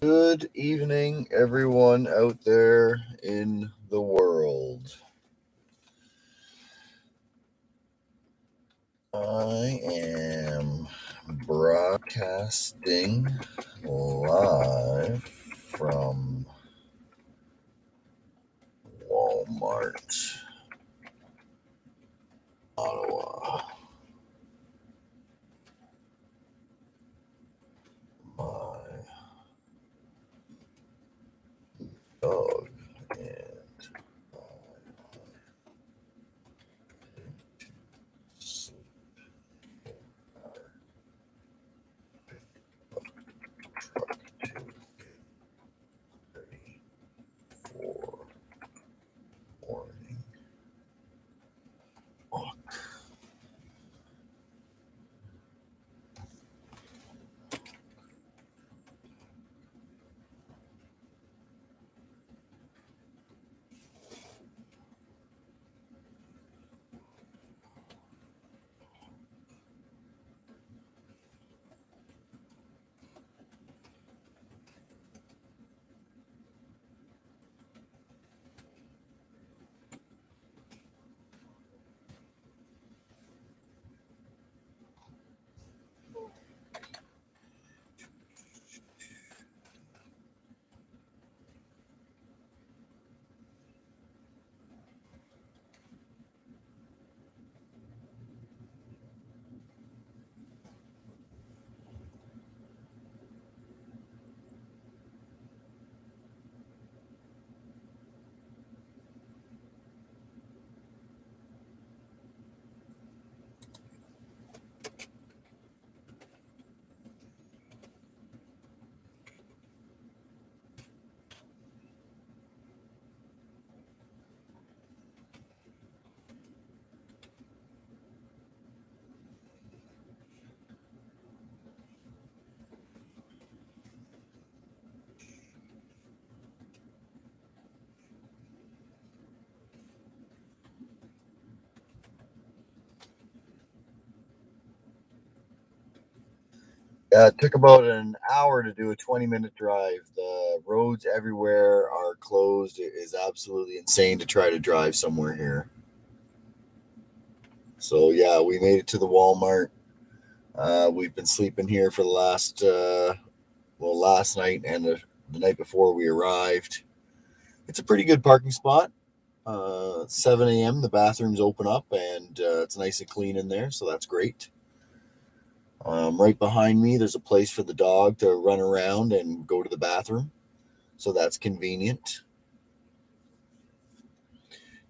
Good evening, everyone out there in the world. I am broadcasting live from Walmart, Ottawa. My dog and sleep truck to get ready for morning walk. It took about an hour to do a 20-minute drive. The roads everywhere are closed. It is absolutely insane to try to drive somewhere here. So, yeah, we made it to the Walmart. We've been sleeping here for the last night and the night before we arrived. It's a pretty good parking spot. 7 a.m., the bathrooms open up and it's nice and clean in there, so that's great. Right behind me, there's a place for the dog to run around and go to the bathroom. So that's convenient.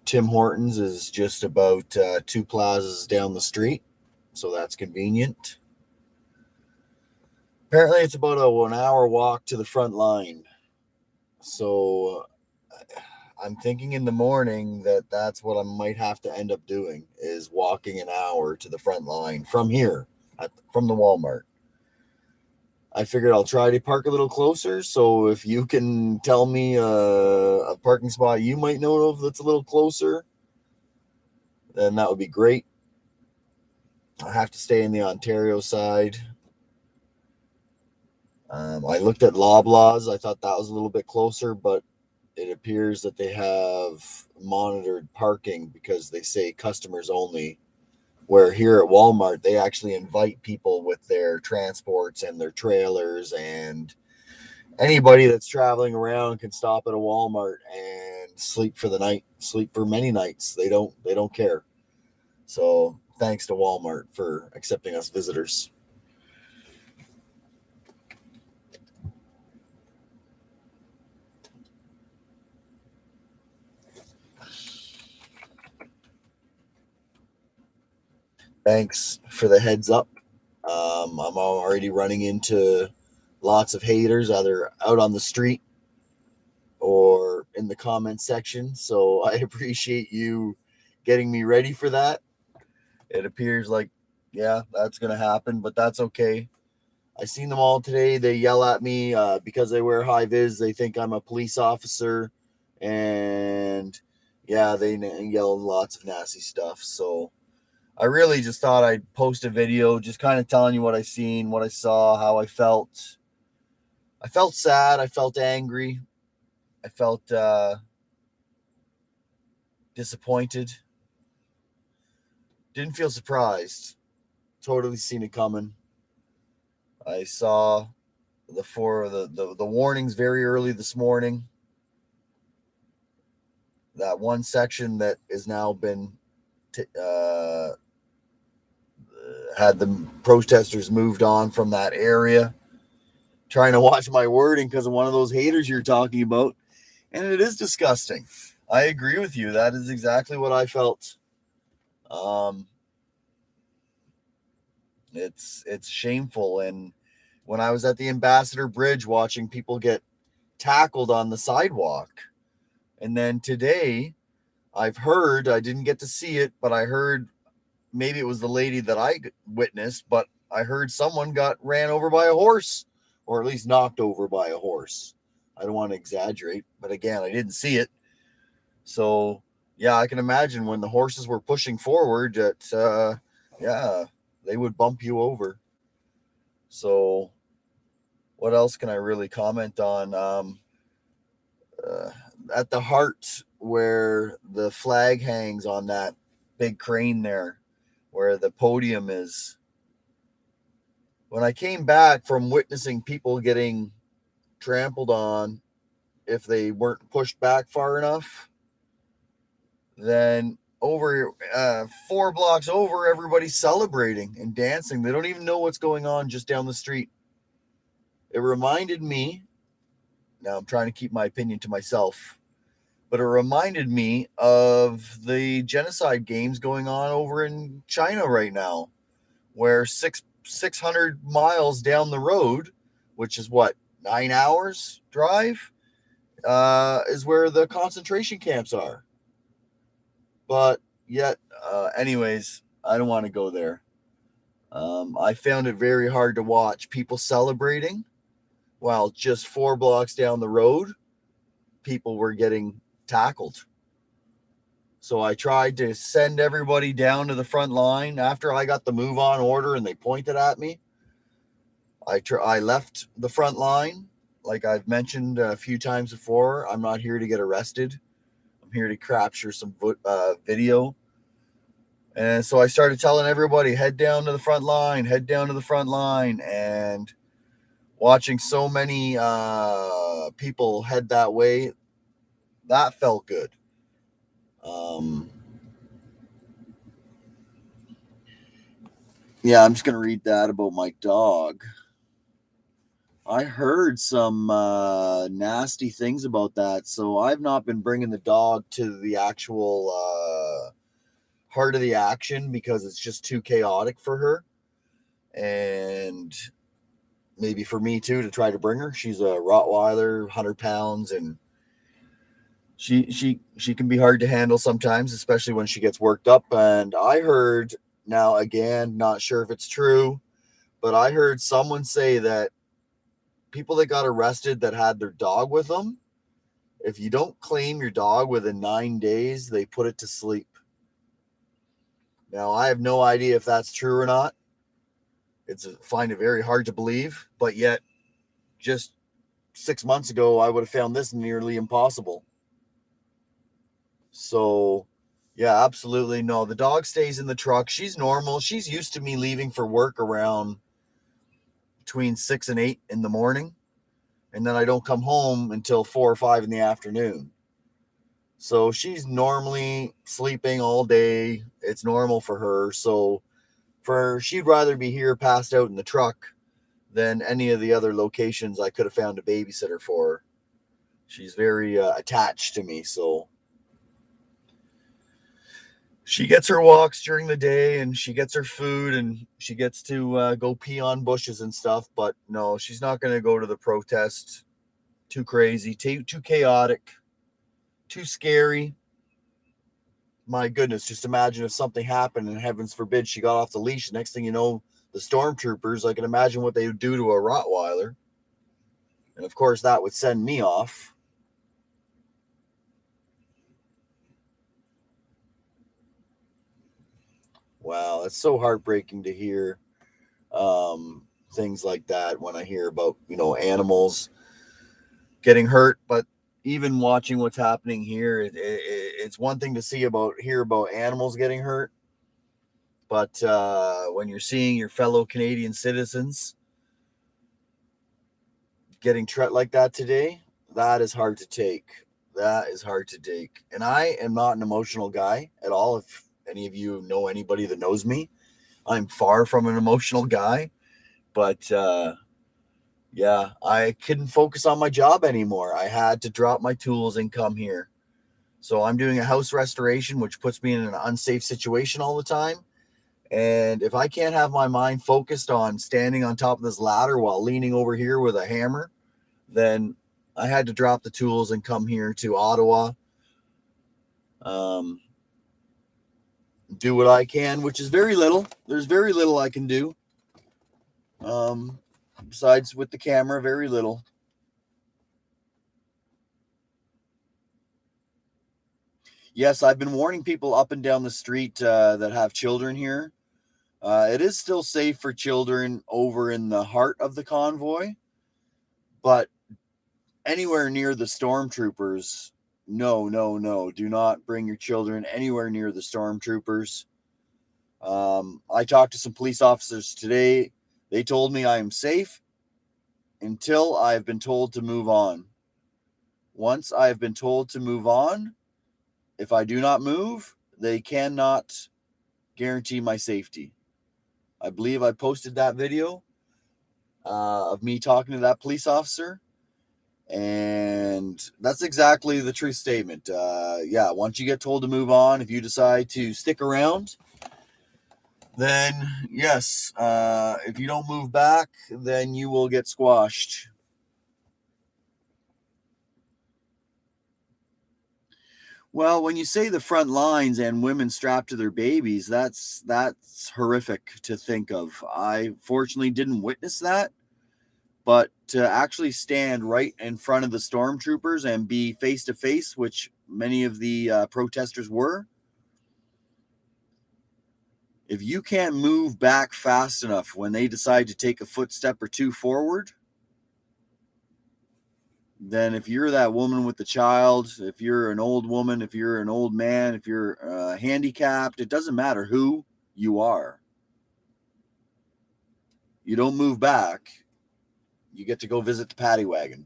Tim Hortons is just about two plazas down the street. So that's convenient. Apparently, it's about an hour walk to the front line. So I'm thinking in the morning that's what I might have to end up doing is walking an hour to the front line from here, from the Walmart. I figured I'll try to park a little closer. So if you can tell me a parking spot you might know of that's a little closer, then that would be great. I have to stay in the Ontario side. I looked at Loblaws. I thought that was a little bit closer, but it appears that they have monitored parking because they say customers only. Where here at Walmart, they actually invite people with their transports and their trailers, and anybody that's traveling around can stop at a Walmart and sleep for the night, sleep for many nights. They don't care. So thanks to Walmart for accepting us visitors. Thanks for the heads up. I'm already running into lots of haters, either out on the street or in the comment section. So I appreciate you getting me ready for that. It appears like, yeah, that's going to happen, but that's okay. I seen them all today. They yell at me because I wear high vis. They think I'm a police officer, and yeah, they yell lots of nasty stuff. So I really just thought I'd post a video, just kind of telling you what I seen, what I saw, how I felt. I felt sad. I felt angry. I felt disappointed. Didn't feel surprised. Totally seen it coming. I saw the warnings very early this morning. That one section that has now been had the protesters moved on from that area. Trying to watch my wording because of one of those haters you're talking about, and it is disgusting. I agree with you. That is exactly what I felt. Um, it's shameful. And when I was at the Ambassador Bridge watching people get tackled on the sidewalk, and then today I've heard, I didn't get to see it, but I heard maybe it was the lady that I witnessed, but I heard someone got ran over by a horse, or at least knocked over by a horse. I don't want to exaggerate, but again, I didn't see it. So, yeah, I can imagine when the horses were pushing forward that, yeah, they would bump you over. So, what else can I really comment on? Uh, at the heart where the flag hangs on that big crane there, where the podium is. When I came back from witnessing people getting trampled on if they weren't pushed back far enough, then over 4 blocks over, everybody's celebrating and dancing. They don't even know what's going on just down the street. It reminded me, now I'm trying to keep my opinion to myself, but it reminded me of the genocide games going on over in China right now, where 600 miles down the road, which is what, 9 hours drive, is where the concentration camps are. But yet, anyways, I don't want to go there. I found it very hard to watch people celebrating while just 4 blocks down the road, people were getting tackled. So I tried to send everybody down to the front line after I got the move on order and they pointed at me. I left the front line. Like I've mentioned a few times before, I'm not here to get arrested. I'm here to capture some video. And so I started telling everybody, head down to the front line, head down to the front line. And watching so many people head that way, that felt good. Um, yeah, I'm just going to read that about my dog. I heard some nasty things about that, so I've not been bringing the dog to the actual heart of the action because it's just too chaotic for her, and maybe for me too to try to bring her. She's a Rottweiler, 100 pounds, and she can be hard to handle sometimes, especially when she gets worked up. And I heard, now again, not sure if it's true, but I heard someone say that people that got arrested that had their dog with them, if you don't claim your dog within 9 days, they put it to sleep. Now, I have no idea if that's true or not. Find it very hard to believe, but yet just 6 months ago, I would have found this nearly impossible. So, yeah, absolutely. No, the dog stays in the truck. She's normal. She's used to me leaving for work around between 6 and 8 in the morning. And then I don't come home until 4 or 5 in the afternoon. So she's normally sleeping all day. It's normal for her. So she'd rather be here passed out in the truck than any of the other locations I could have found a babysitter for her. She's very attached to me. So she gets her walks during the day and she gets her food and she gets to go pee on bushes and stuff. But no, she's not going to go to the protest. Too crazy, too chaotic, too scary. My goodness, just imagine if something happened and heavens forbid she got off the leash. Next thing you know, the stormtroopers, I can imagine what they would do to a Rottweiler. And of course, that would send me off. Wow, it's so heartbreaking to hear things like that when I hear about, animals. getting hurt. But even watching what's happening here, it's one thing to hear about animals getting hurt, but when you're seeing your fellow Canadian citizens getting treated like that today, that is hard to take. That is hard to take. And I am not an emotional guy at all. If any of you know anybody that knows me, I'm far from an emotional guy. But yeah, I couldn't focus on my job anymore. I had to drop my tools and come here. So I'm doing a house restoration, which puts me in an unsafe situation all the time. And if I can't have my mind focused on standing on top of this ladder while leaning over here with a hammer, then I had to drop the tools and come here to Ottawa. Um, do what I can, which is very little. There's very little I can do. Besides with the camera, very little. Yes, I've been warning people up and down the street that have children here. It is still safe for children over in the heart of the convoy, but anywhere near the stormtroopers, no, no, no. Do not bring your children anywhere near the stormtroopers. I talked to some police officers today. They told me I am safe until I've been told to move on. Once I have been told to move on, if I do not move, they cannot guarantee my safety. I believe I posted that video of me talking to that police officer. And that's exactly the true statement. Yeah, once you get told to move on, if you decide to stick around, then yes, if you don't move back, then you will get squashed. Well, when you say the front lines and women strapped to their babies, that's horrific to think of. I fortunately didn't witness that, but to actually stand right in front of the stormtroopers and be face to face, which many of the protesters were, if you can't move back fast enough when they decide to take a footstep or two forward, then if you're that woman with the child, if you're an old woman, if you're an old man, if you're handicapped, it doesn't matter who you are. You don't move back, you get to go visit the paddy wagon.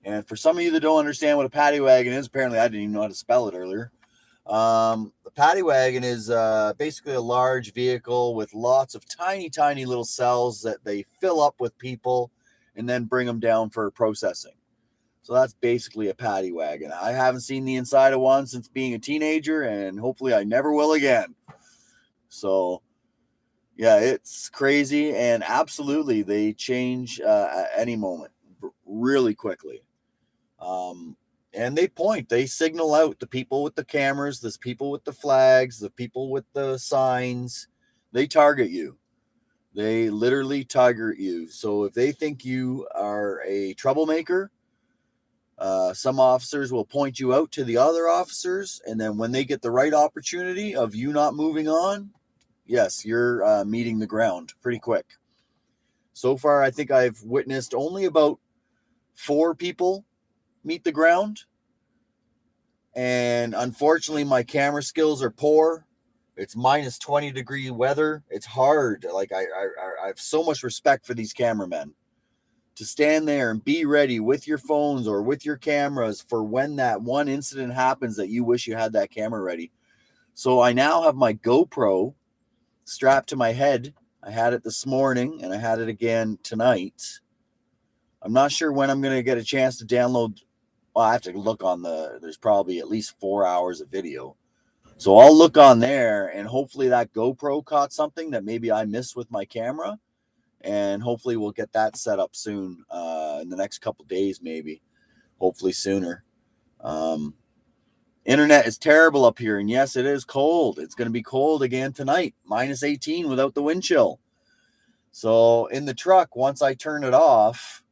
And for some of you that don't understand what a paddy wagon is, apparently I didn't even know how to spell it earlier. The paddy wagon is basically a large vehicle with lots of tiny, tiny little cells that they fill up with people and then bring them down for processing. So that's basically a paddy wagon. I haven't seen the inside of one since being a teenager, and hopefully I never will again. So, yeah, it's crazy, and absolutely they change at any moment really quickly. And they signal out the people with the cameras, the people with the flags, the people with the signs. They target you. They literally target you. So if they think you are a troublemaker, some officers will point you out to the other officers, and then when they get the right opportunity of you not moving on, yes, you're meeting the ground pretty quick. So far, I think I've witnessed only about 4 people meet the ground, and unfortunately, my camera skills are poor. It's minus 20-degree weather. It's hard. Like I have so much respect for these cameramen to stand there and be ready with your phones or with your cameras for when that one incident happens that you wish you had that camera ready. So I now have my GoPro strapped to my head. I had it this morning and I had it again tonight. I'm not sure when I'm going to get a chance to download. Well, I have to look on there's probably at least 4 hours of video. So I'll look on there and hopefully that GoPro caught something that maybe I missed with my camera. And hopefully we'll get that set up soon, in the next couple days, maybe, hopefully sooner. Internet is terrible up here, and yes, it is cold. It's going to be cold again tonight, minus 18 without the wind chill. So in the truck, once I turn it off,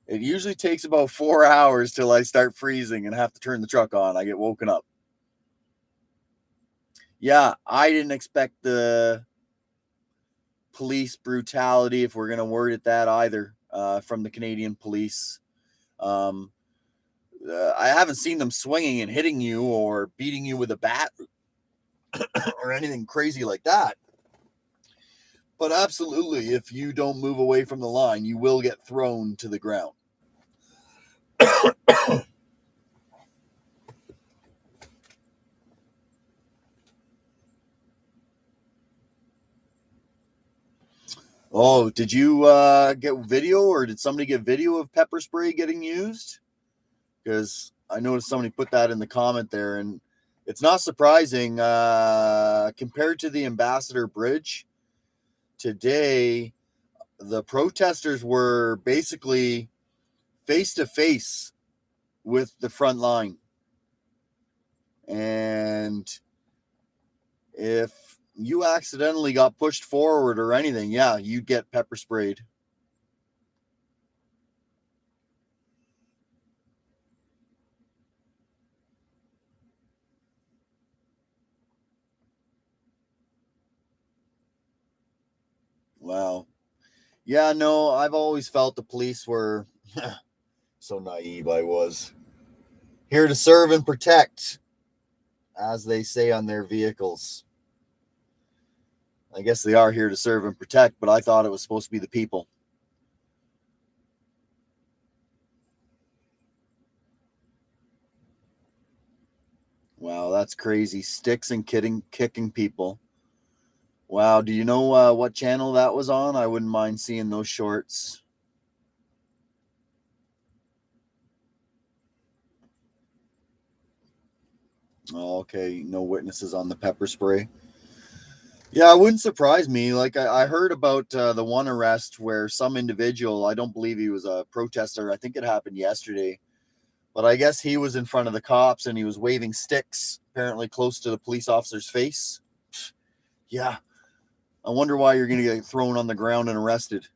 it usually takes about 4 hours till I start freezing and have to turn the truck on. I get woken up. Yeah, I didn't expect the police brutality, if we're going to word it that, either, from the Canadian police. I haven't seen them swinging and hitting you or beating you with a bat or anything crazy like that. But absolutely, if you don't move away from the line, you will get thrown to the ground. Oh, did you get video, or did somebody get video of pepper spray getting used? Because I noticed somebody put that in the comment there, and it's not surprising. Compared to the Ambassador Bridge, today the protesters were basically face to face with the front line. And if you accidentally got pushed forward or anything, yeah, you'd get pepper sprayed. Wow. Yeah, no, I've always felt the police were so naive. I was here to serve and protect, as they say on their vehicles. I guess they are here to serve and protect, but I thought it was supposed to be the people. Wow, that's crazy. Sticks and kicking people. Wow, do you know what channel that was on? I wouldn't mind seeing those shorts. Oh, okay, no witnesses on the pepper spray. Yeah, it wouldn't surprise me. Like I heard about the one arrest where some individual, I don't believe he was a protester. I think it happened yesterday, but I guess he was in front of the cops and he was waving sticks, apparently close to the police officer's face. Yeah, I wonder why you're going to get thrown on the ground and arrested.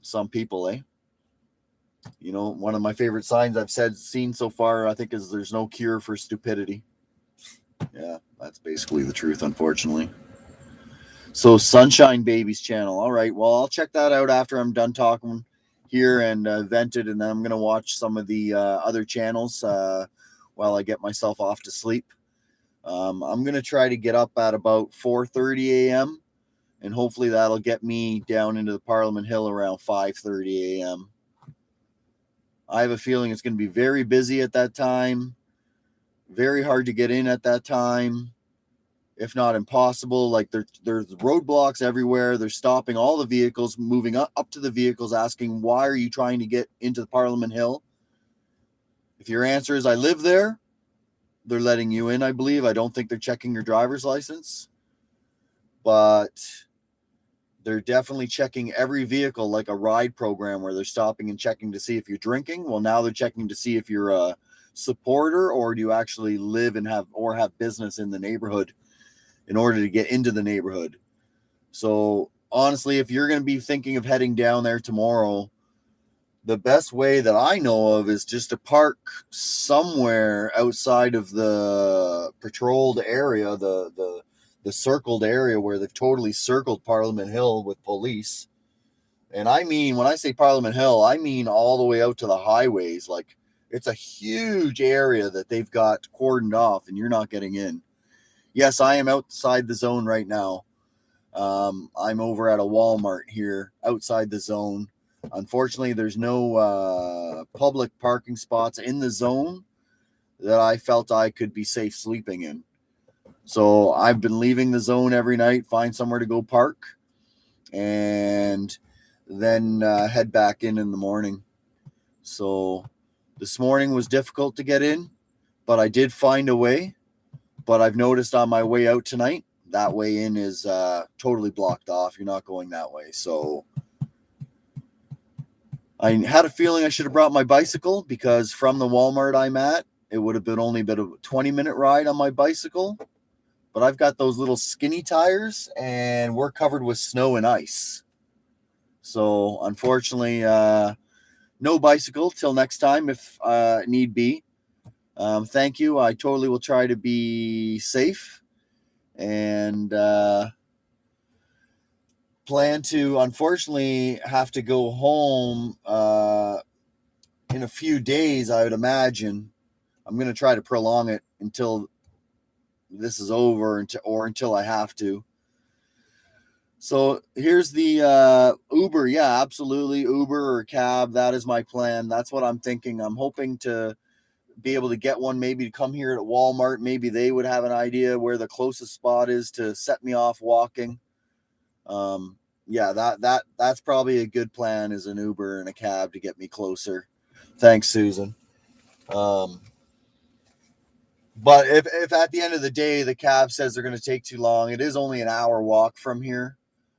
Some people, eh? You know, one of my favorite signs I've seen so far, I think, is there's no cure for stupidity. Yeah, that's basically the truth, unfortunately. So Sunshine Babies channel. All right. Well, I'll check that out after I'm done talking here and vented, and then I'm gonna watch some of the other channels while I get myself off to sleep. I'm gonna try to get up at about 4:30 a.m. and hopefully that'll get me down into the Parliament Hill around 5:30 a.m. I have a feeling it's going to be very busy at that time, very hard to get in at that time, if not impossible. Like there's roadblocks everywhere. They're stopping all the vehicles, moving up to the vehicles, asking, why are you trying to get into the Parliament Hill? If your answer is, I live there, they're letting you in, I believe. I don't think they're checking your driver's license, but they're definitely checking every vehicle like a ride program where they're stopping and checking to see if you're drinking. Well, now they're checking to see if you're a supporter or do you actually live and have business in the neighborhood in order to get into the neighborhood. So honestly, if you're going to be thinking of heading down there tomorrow, the best way that I know of is just to park somewhere outside of the patrolled area, the circled area where they've totally circled Parliament Hill with police. And I mean, when I say Parliament Hill, I mean all the way out to the highways. Like, it's a huge area that they've got cordoned off and you're not getting in. Yes, I am outside the zone right now. I'm over at a Walmart here outside the zone. Unfortunately, there's no public parking spots in the zone that I felt I could be safe sleeping in. So I've been leaving the zone every night, find somewhere to go park, and then head back in the morning. So this morning was difficult to get in, but I did find a way. But I've noticed on my way out tonight, that way in is totally blocked off. You're not going that way. So I had a feeling I should have brought my bicycle because from the Walmart I'm at, it would have been only been a 20-minute ride on my bicycle. But I've got those little skinny tires and we're covered with snow and ice. So unfortunately, no bicycle till next time if need be. Thank you. I totally will try to be safe and plan to unfortunately have to go home in a few days, I would imagine. I'm going to try to prolong it until this is over, until I have to. So here's the Uber. Yeah, absolutely. Uber or cab. That is my plan. That's what I'm thinking. I'm hoping to be able to get one, maybe to come here at Walmart. Maybe they would have an idea where the closest spot is to set me off walking. Yeah, that's probably a good plan, is an Uber and a cab to get me closer. Thanks, Susan. But if at the end of the day the cab says they're going to take too long, it is only an hour walk from here.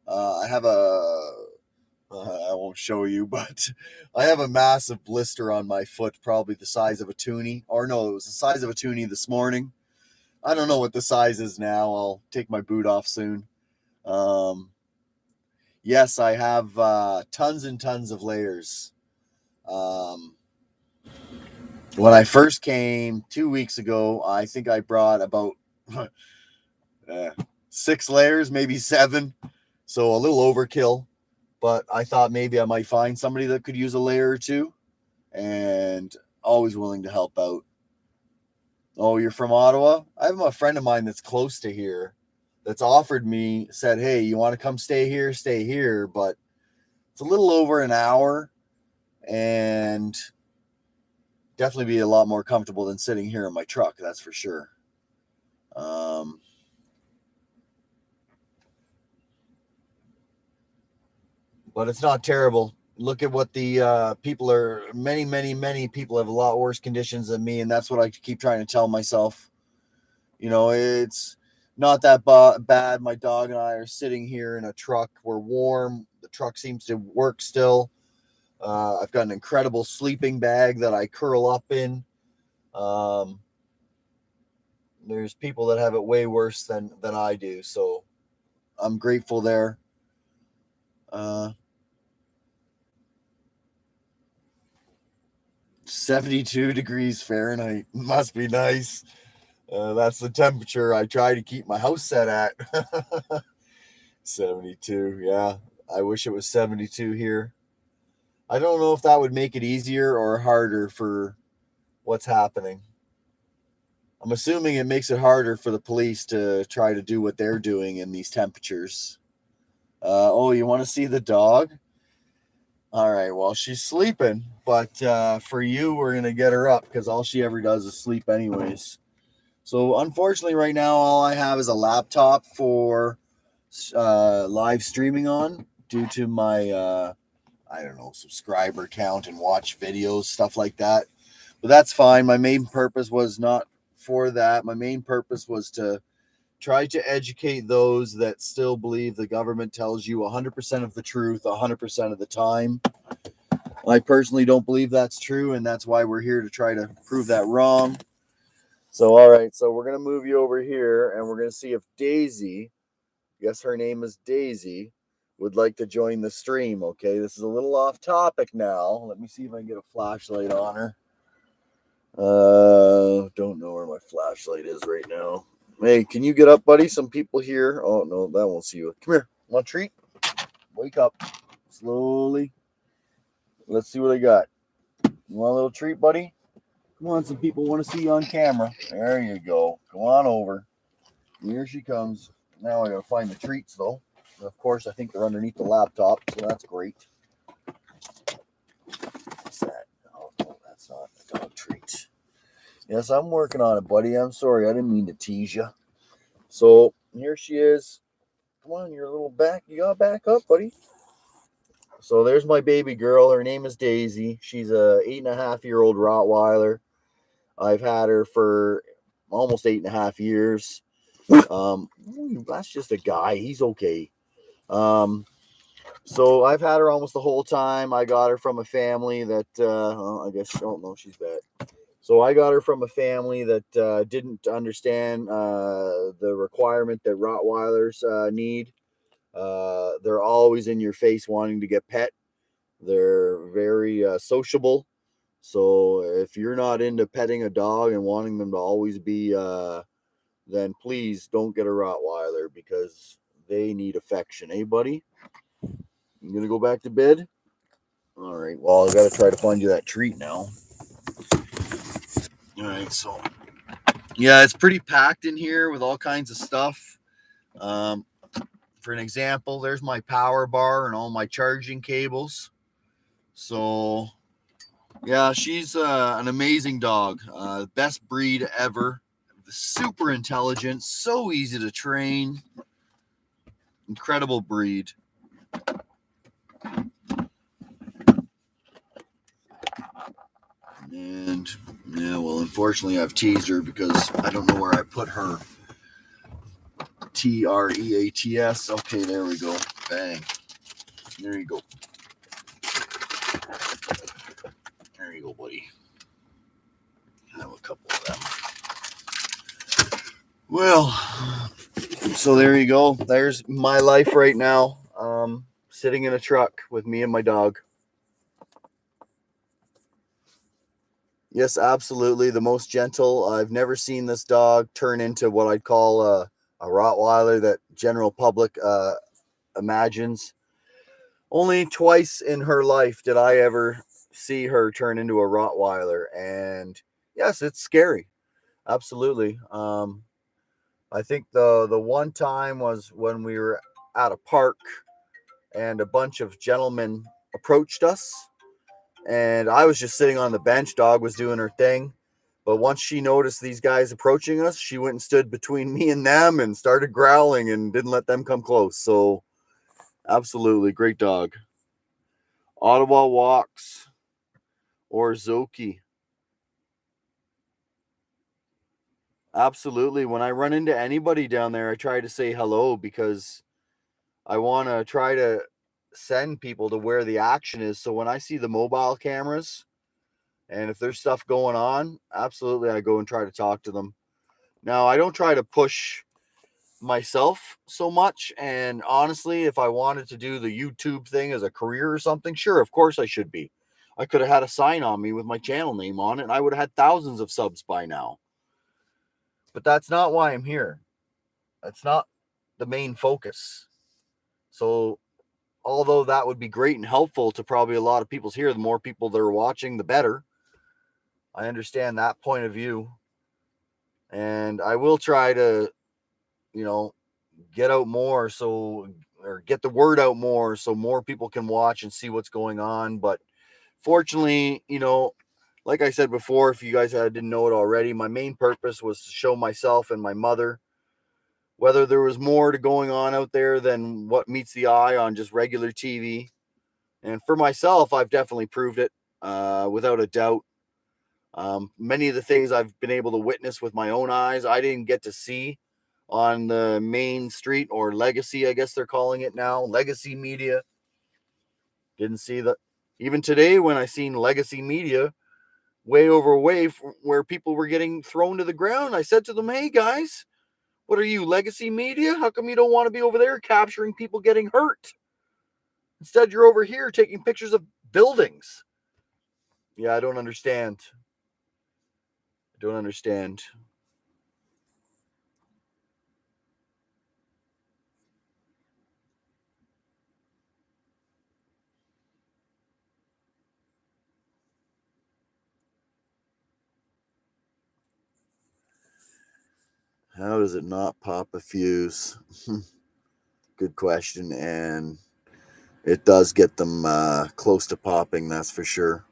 I have I won't show you, but I have a massive blister on my foot, probably the size of a toonie. Or no, it was the size of a toonie this morning. I don't know what the size is now. I'll take my boot off soon. Yes, I have tons and tons of layers. When I first came 2 weeks ago, I think I brought about 6 layers, maybe 7. So a little overkill. But I thought maybe I might find somebody that could use a layer or two. And always willing to help out. Oh, you're from Ottawa? I have a friend of mine that's close to here that's offered me, said, hey, you want to come stay here? Stay here. But it's a little over an hour and definitely be a lot more comfortable than sitting here in my truck. That's for sure. But it's not terrible. Look at what the people are. Many people have a lot worse conditions than me. And that's what I keep trying to tell myself. You know, it's not that bad. My dog and I are sitting here in a truck. We're warm. The truck seems to work still. I've got an incredible sleeping bag that I curl up in. There's people that have it way worse than I do. So I'm grateful there. 72 degrees Fahrenheit. Must be nice. That's the temperature I try to keep my house set at. 72, yeah. I wish it was 72 here. I don't know if that would make it easier or harder for what's happening. I'm assuming it makes it harder for the police to try to do what they're doing in these temperatures. Oh, you want to see the dog? All right, well, she's sleeping, but for you, we're going to get her up because all she ever does is sleep anyways. So unfortunately, right now, all I have is a laptop for live streaming on due to my, I don't know, subscriber count and watch videos, stuff like that. But that's fine. My main purpose was not for that. My main purpose was to try to educate those that still believe the government tells you 100% of the truth 100% of the time. I personally don't believe that's true, and that's why we're here to try to prove that wrong. So, all right, so we're going to move you over here, and we're going to see if Daisy, yes, her name is Daisy, would like to join the stream, okay? This is a little off topic now. Let me see if I can get a flashlight on her. Don't know where my flashlight is right now. Hey, can you get up, buddy? Some people here. Oh, no, that won't see you. Come here. Want a treat? Wake up. Slowly. Let's see what I got. You want a little treat, buddy? Come on, some people want to see you on camera. There you go. Come on over. Here she comes. Now I gotta find the treats, though. And of course, I think they're underneath the laptop, so that's great. What's that? Oh, no, that's not a dog treat. Yes, I'm working on it, buddy. I'm sorry. I didn't mean to tease you. So here she is. Come on, you're a little back. You gotta back up, buddy. So there's my baby girl. Her name is Daisy. She's a 8.5-year-old Rottweiler. I've had her for almost 8.5 years. That's just a guy. He's okay. So I've had her almost the whole time. I got her from a family that I guess, oh no, she's bad. So I got her from a family that didn't understand the requirement that Rottweilers need. They're always in your face wanting to get pet. They're very sociable. So if you're not into petting a dog and wanting them to always be, then please don't get a Rottweiler because they need affection. Hey, buddy? You gonna go back to bed? All right. Well, I got to try to find you that treat now. All right. So, yeah, it's pretty packed in here with all kinds of stuff. Um, for an example, there's my power bar and all my charging cables. So, yeah, she's an amazing dog. Best breed ever. Super intelligent, so easy to train. Incredible breed. And yeah, well, unfortunately, I've teased her because I don't know where I put her. TREATS. Okay, there we go. Bang. There you go. There you go, buddy. Have a couple of them. Well, so there you go. There's my life right now. Sitting in a truck with me and my dog. Yes, absolutely. The most gentle. I've never seen this dog turn into what I'd call a Rottweiler that general public imagines. Only twice in her life did I ever see her turn into a Rottweiler. And yes, it's scary. Absolutely. I think the one time was when we were at a park and a bunch of gentlemen approached us, and I was just sitting on the bench. Dog was doing her thing. But once she noticed these guys approaching us, she went and stood between me and them and started growling and didn't let them come close. So, absolutely great dog. Ottawa Walks or Zoki. Absolutely. When I run into anybody down there, I try to say hello because I want to try to send people to where the action is. So when I see the mobile cameras and if there's stuff going on, absolutely I go and try to talk to them. Now, I don't try to push myself so much. And honestly, if I wanted to do the YouTube thing as a career or something, sure, of course I should be. I could have had a sign on me with my channel name on it and I would have had thousands of subs by now. But that's not why I'm here. That's not the main focus. So, although that would be great and helpful to probably a lot of people's here, the more people that are watching, the better. I understand that point of view. And I will try to, you know, get out more or get the word out more so more people can watch and see what's going on. But fortunately, like I said before, if you guys didn't know it already, my main purpose was to show myself and my mother whether there was more to going on out there than what meets the eye on just regular TV. And for myself, I've definitely proved it without a doubt. Many of the things I've been able to witness with my own eyes, I didn't get to see on the main street or legacy, I guess they're calling it now, legacy media. Didn't see that. Even today, when I seen legacy media way over way where people were getting thrown to the ground, I said to them, hey guys, what are you, legacy media? How come you don't want to be over there capturing people getting hurt? Instead, you're over here taking pictures of buildings. Yeah, I don't understand. I don't understand. How does it not pop a fuse? Good question. And it does get them close to popping, that's for sure.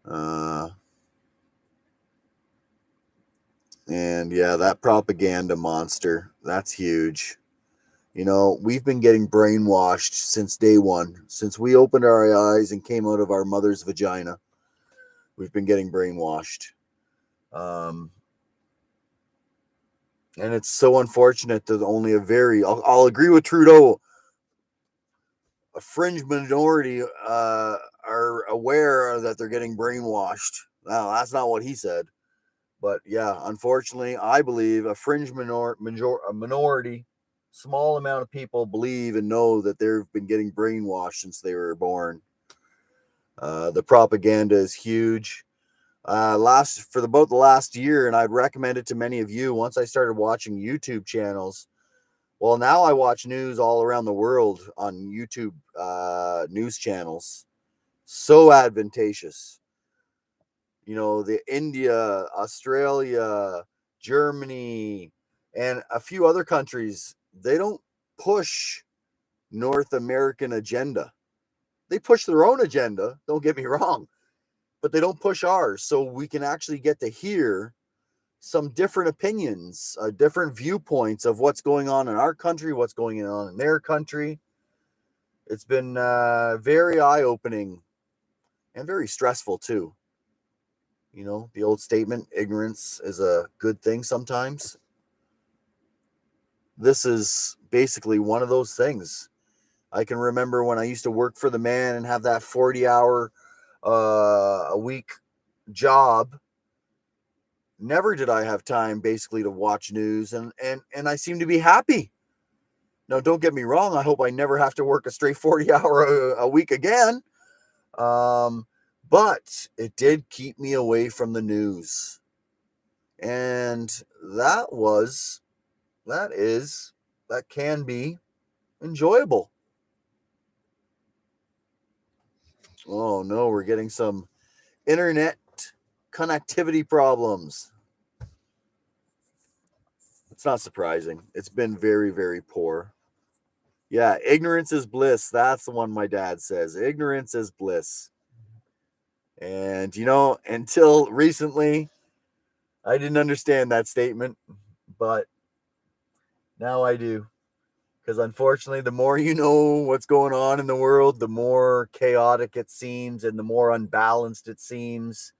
And yeah, that propaganda monster, that's huge. We've been getting brainwashed since day one. Since we opened our eyes and came out of our mother's vagina, we've been getting brainwashed. Um, and it's so unfortunate that only I'll agree with Trudieau, a fringe minority are aware that they're getting brainwashed. Now, that's not what he said. But yeah, unfortunately, I believe a fringe minority, small amount of people believe and know that they've been getting brainwashed since they were born. The propaganda is huge. For about the last year, and I'd recommend it to many of you. Once I started watching YouTube channels, well, now I watch news all around the world on YouTube news channels. So advantageous. The India, Australia, Germany, and a few other countries, they don't push North American agenda. They push their own agenda, don't get me wrong, but they don't push ours. So we can actually get to hear some different opinions, different viewpoints of what's going on in our country, what's going on in their country. It's been very eye-opening and very stressful too. The old statement, ignorance is a good thing sometimes. This is basically one of those things. I can remember when I used to work for the man and have that 40-hour a week job. Never did I have time basically to watch news, and I seem to be happy. Now, don't get me wrong. I hope I never have to work a straight 40-hour a week again. But it did keep me away from the news. And that can be enjoyable. Oh no, we're getting some internet connectivity problems. It's not surprising. It's been very, very poor. Yeah, ignorance is bliss. That's the one my dad says. Ignorance is bliss. And, until recently, I didn't understand that statement, but now I do. Because unfortunately, the more you know what's going on in the world, the more chaotic it seems and the more unbalanced it seems.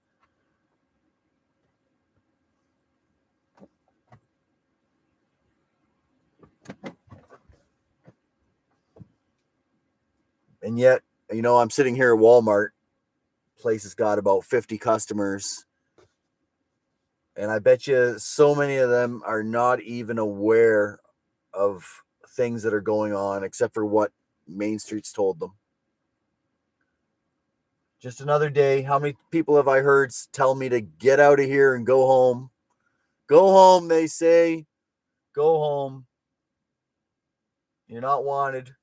And yet, I'm sitting here at Walmart. Place has got about 50 customers. And I bet you so many of them are not even aware of things that are going on except for what Main Street's told them. Just another day. How many people have I heard tell me to get out of here and go home? Go home, they say. Go home. You're not wanted.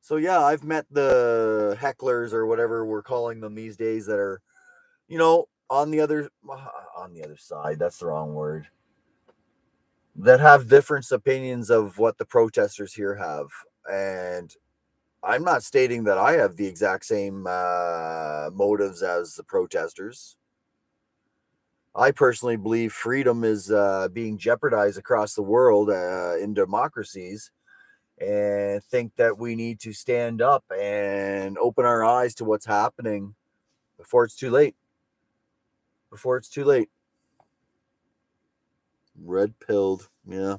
So yeah, I've met the hecklers or whatever we're calling them these days that are, on the other side. That's the wrong word. That have different opinions of what the protesters here have. And I'm not stating that I have the exact same motives as the protesters. I personally believe freedom is being jeopardized across the world in democracies, and think that we need to stand up and open our eyes to what's happening before it's too late. Before it's too late. Red pilled. Yeah.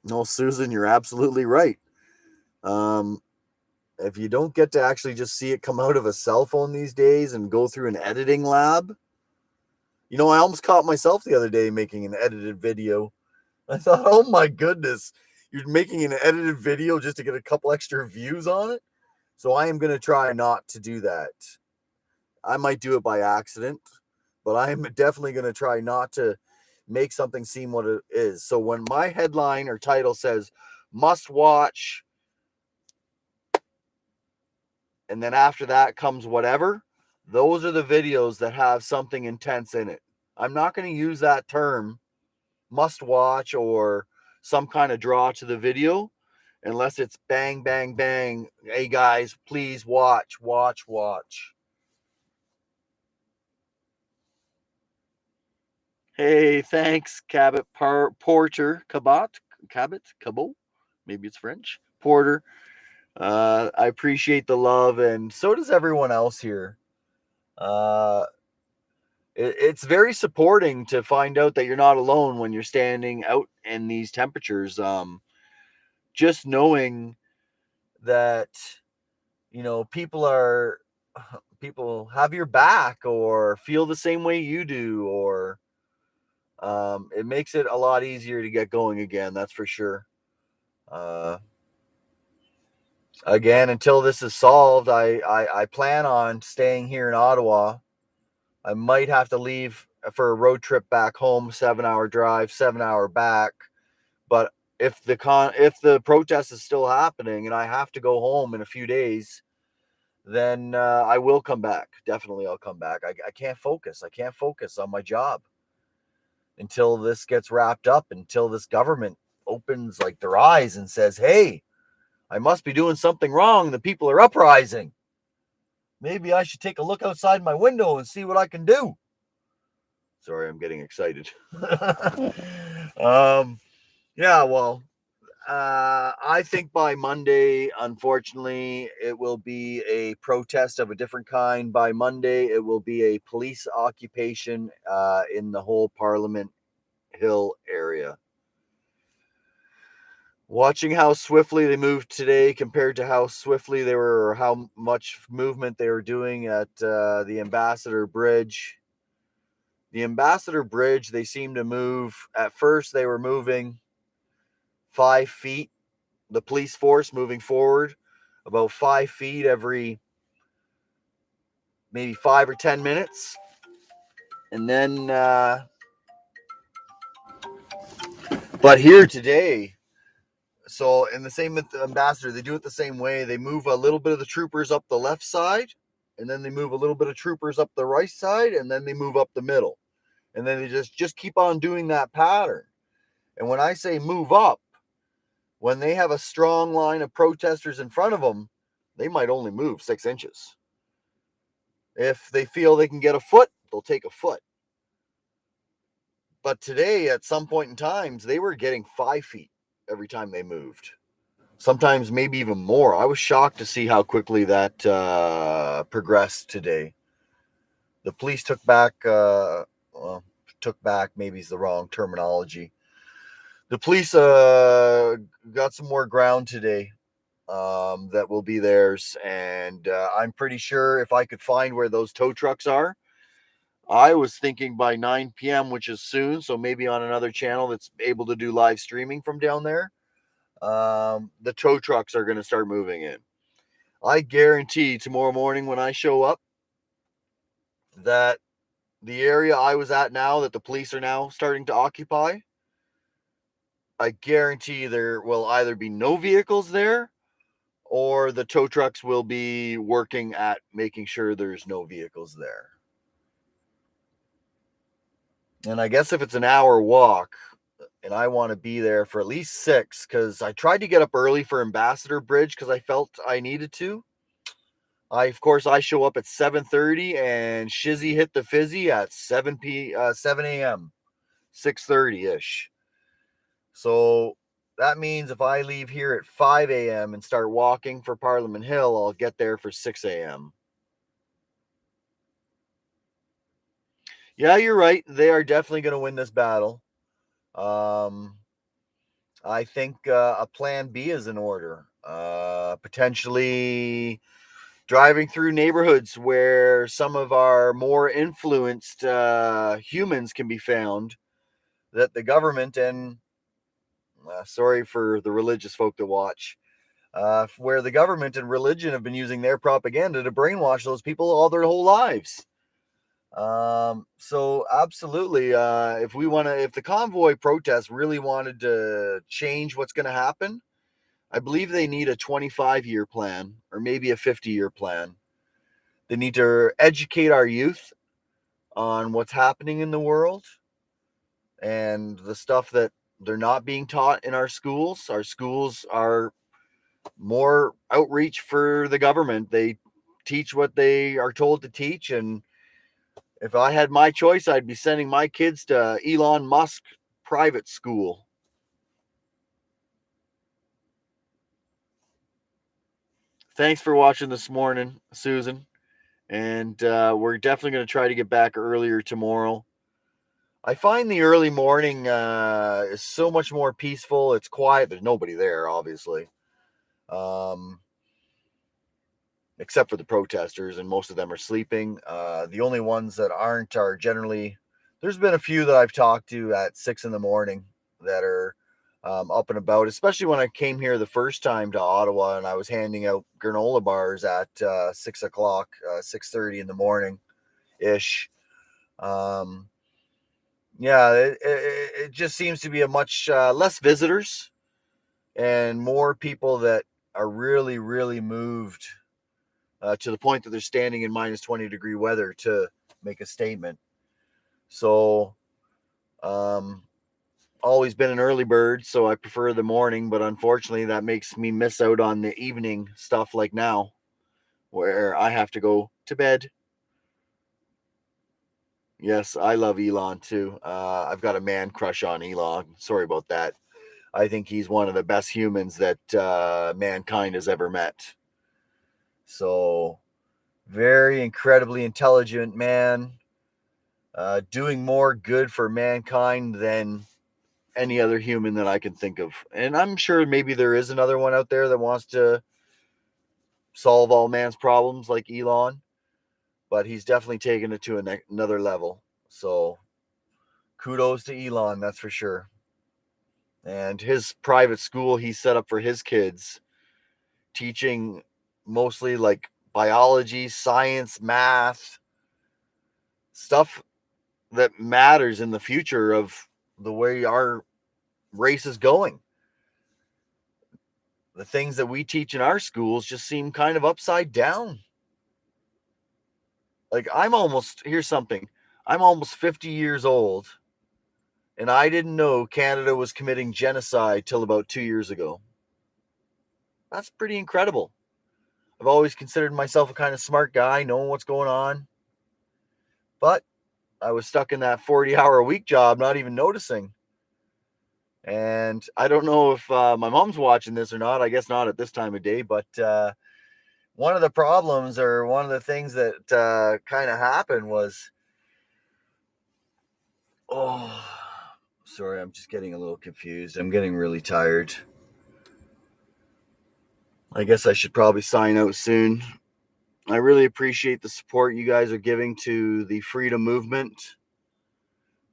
No, Susan, you're absolutely right. If you don't get to actually just see it come out of a cell phone these days and go through an editing lab, I almost caught myself the other day making an edited video. I thought, oh my goodness, you're making an edited video just to get a couple extra views on it? So I am going to try not to do that. I might do it by accident, but I am definitely going to try not to make something seem what it is. So when my headline or title says must watch, and then after that comes whatever, those are the videos that have something intense in it. I'm not going to use that term must watch or some kind of draw to the video unless it's bang, bang, bang. Hey guys, please watch, watch, watch. Hey, thanks, Cabot Porter, Cabot, maybe it's French. Porter. I appreciate the love, and so does everyone else here. It's very supporting to find out that you're not alone when you're standing out in these temperatures. Just knowing that people have your back or feel the same way you do, or it makes it a lot easier to get going again. That's for sure. Again, until this is solved, I plan on staying here in Ottawa. I might have to leave for a road trip back home, 7-hour drive, 7-hour back. But if the protest is still happening and I have to go home in a few days, then I will come back. Definitely, I'll come back. I can't focus. I can't focus on my job until this gets wrapped up, until this government opens like their eyes and says, "Hey, I must be doing something wrong. The people are uprising. Maybe I should take a look outside my window and see what I can do." Sorry, I'm getting excited. Yeah, well, I think by Monday, unfortunately, it will be a protest of a different kind. By Monday, it will be a police occupation in the whole Parliament Hill area. Watching how swiftly they moved today compared to how swiftly they were, or how much movement they were doing at the Ambassador Bridge. The Ambassador Bridge, they seem to move. At first, they were moving 5 feet. The police force moving forward about 5 feet every maybe 5 or 10 minutes. And then, but here today, so in the same with the Ambassador, they do it the same way. They move a little bit of the troopers up the left side, and then they move a little bit of troopers up the right side, and then they move up the middle. And then they just keep on doing that pattern. And when I say move up, when they have a strong line of protesters in front of them, they might only move 6 inches. If they feel they can get a foot, they'll take a foot. But today, at some point in times, they were getting 5 feet every time they moved. Sometimes maybe even more. I was shocked to see how quickly that progressed today. The police took back, maybe is the wrong terminology. The police got some more ground today that will be theirs. And I'm pretty sure if I could find where those tow trucks are, I was thinking by 9 p.m., which is soon, so maybe on another channel that's able to do live streaming from down there, the tow trucks are going to start moving in. I guarantee tomorrow morning when I show up that the area I was at now, that the police are now starting to occupy, I guarantee there will either be no vehicles there or the tow trucks will be working at making sure there's no vehicles there. And I guess if it's an hour walk and I want to be there for at least 6, because I tried to get up early for Ambassador Bridge because I felt I needed to. Of course, I show up at 7:30 and Shizzy hit the fizzy at 7 a.m., 6:30-ish. So that means if I leave here at 5 a.m. and start walking for Parliament Hill, I'll get there for 6 a.m. Yeah, you're right. They are definitely going to win this battle. I think a plan B is in order. Potentially driving through neighborhoods where some of our more influenced humans can be found, that the government and sorry for the religious folk to watch, where the government and religion have been using their propaganda to brainwash those people all their whole lives. So absolutely, if the convoy protest really wanted to change what's going to happen, I believe they need a 25-year plan or maybe a 50-year plan. They need to educate our youth on what's happening in the world and the stuff that they're not being taught in our schools. Our schools are more outreach for the government. They teach what they are told to teach. And if I had my choice, I'd be sending my kids to Elon Musk private school. Thanks for watching this morning, Susan. And we're definitely going to try to get back earlier tomorrow. I find the early morning is so much more peaceful. It's quiet. There's nobody there, obviously, um, except for the protesters, and most of them are sleeping. The only ones that aren't are generally, there's been a few that I've talked to at 6 in the morning that are up and about, especially when I came here the first time to Ottawa and I was handing out granola bars at 6 o'clock, 6:30 in the morning ish. Yeah, it just seems to be a much less visitors. and more people that are really, really moved to the point that they're standing in minus 20-degree weather to make a statement. So, always been an early bird, so I prefer the morning, but unfortunately, that makes me miss out on the evening stuff like now, where I have to go to bed. Yes, I love Elon too. I've got a man crush on Elon. Sorry about that. I think he's one of the best humans that mankind has ever met. So, very incredibly intelligent man, doing more good for mankind than any other human that I can think of. And I'm sure maybe there is another one out there that wants to solve all man's problems like Elon, but he's definitely taken it to another level. So, kudos to Elon, that's for sure. And his private school he set up for his kids, teaching mostly like biology, science, math, stuff that matters in the future of the way our race is going. The things that we teach in our schools just seem kind of upside down. Like, here's something. I'm almost 50 years old, and I didn't know Canada was committing genocide till about 2 years ago. That's pretty incredible. I've always considered myself a kind of smart guy, knowing what's going on. But I was stuck in that 40-hour-a-week job, not even noticing. And I don't know if my mom's watching this or not. I guess not at this time of day. But one of the problems, or one of the things that kind of happened was, oh, sorry, I'm just getting a little confused. I'm getting really tired. I guess I should probably sign out soon. I really appreciate the support you guys are giving to the freedom movement.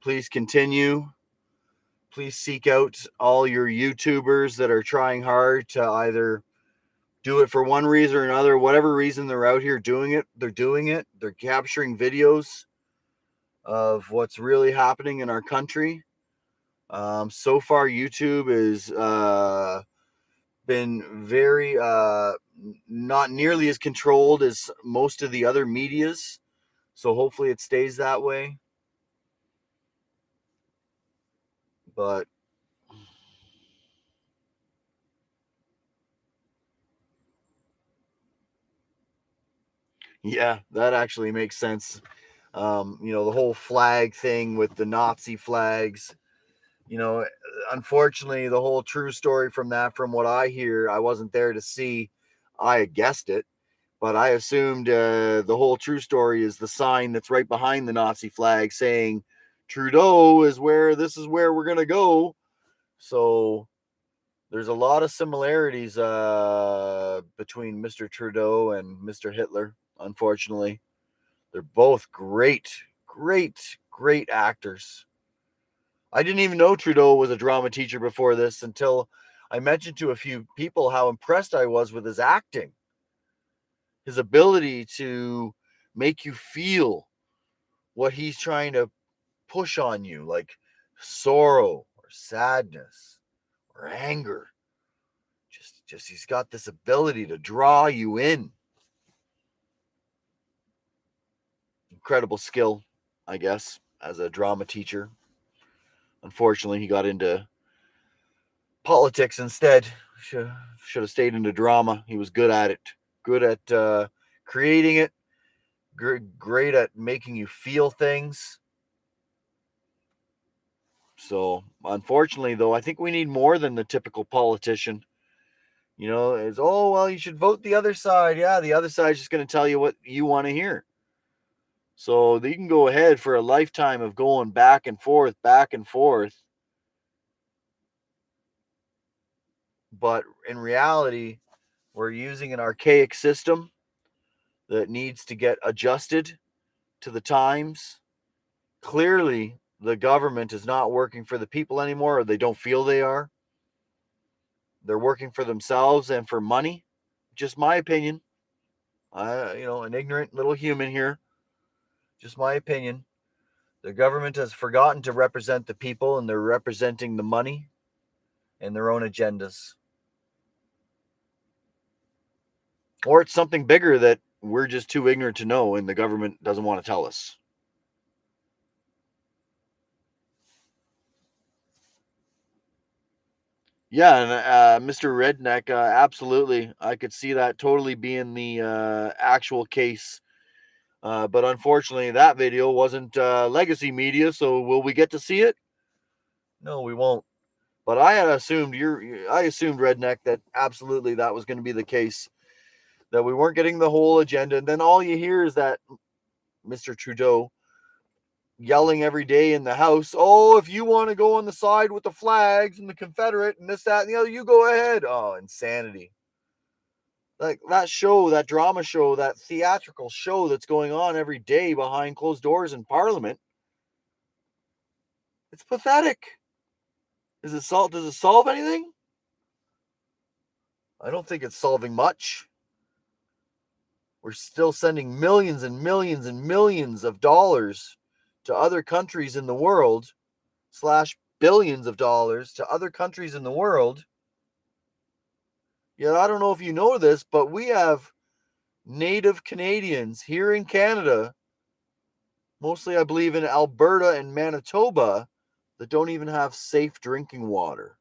Please continue. Please seek out all your YouTubers that are trying hard to either do it for one reason or another. Whatever reason they're out here doing it, they're doing it. They're capturing videos of what's really happening in our country. So far, YouTube has been very not nearly as controlled as most of the other medias. So hopefully it stays that way. But yeah, that actually makes sense. The whole flag thing with the Nazi flags. You know, unfortunately, the whole true story from that, from what I hear, I wasn't there to see. I had guessed it, but I assumed the whole true story is the sign that's right behind the Nazi flag saying Trudieau is where this is where we're gonna go. So there's a lot of similarities between Mr. Trudieau and Mr. Hitler. Unfortunately, they're both great, great, great actors. I didn't even know Trudieau was a drama teacher before this until I mentioned to a few people how impressed I was with his acting, his ability to make you feel what he's trying to push on you, like sorrow or sadness or anger. Just he's got this ability to draw you in. Incredible skill, I guess, as a drama teacher. Unfortunately, he got into politics instead. Should have stayed into drama. He was good at it. Good at creating it. Great at making you feel things. So, unfortunately, though, I think we need more than the typical politician. Is, oh, well, you should vote the other side. Yeah, the other side's just going to tell you what you want to hear. So you can go ahead for a lifetime of going back and forth, back and forth. But in reality, we're using an archaic system that needs to get adjusted to the times. Clearly, the government is not working for the people anymore, or they don't feel they are. They're working for themselves and for money. Just my opinion. An ignorant little human here. Just my opinion. The government has forgotten to represent the people, and they're representing the money and their own agendas. Or it's something bigger that we're just too ignorant to know and the government doesn't want to tell us. Yeah, and Mr. Redneck, absolutely. I could see that totally being the actual case. But unfortunately, that video wasn't legacy media, so will we get to see it? No, we won't. But I had assumed I assumed Redneck that absolutely that was going to be the case, that we weren't getting the whole agenda. And then all you hear is that Mr. Trudeau yelling every day in the House, "Oh, if you want to go on the side with the flags and the Confederate and this, that, and the other, you go ahead." Oh, insanity. Like that show, that drama show, that theatrical show that's going on every day behind closed doors in Parliament. It's pathetic. Does it solve anything? I don't think it's solving much. We're still sending millions and millions and millions of dollars to other countries in the world, slash billions of dollars to other countries in the world. Yet I don't know if you know this, but we have native Canadians here in Canada, mostly I believe in Alberta and Manitoba, that don't even have safe drinking water.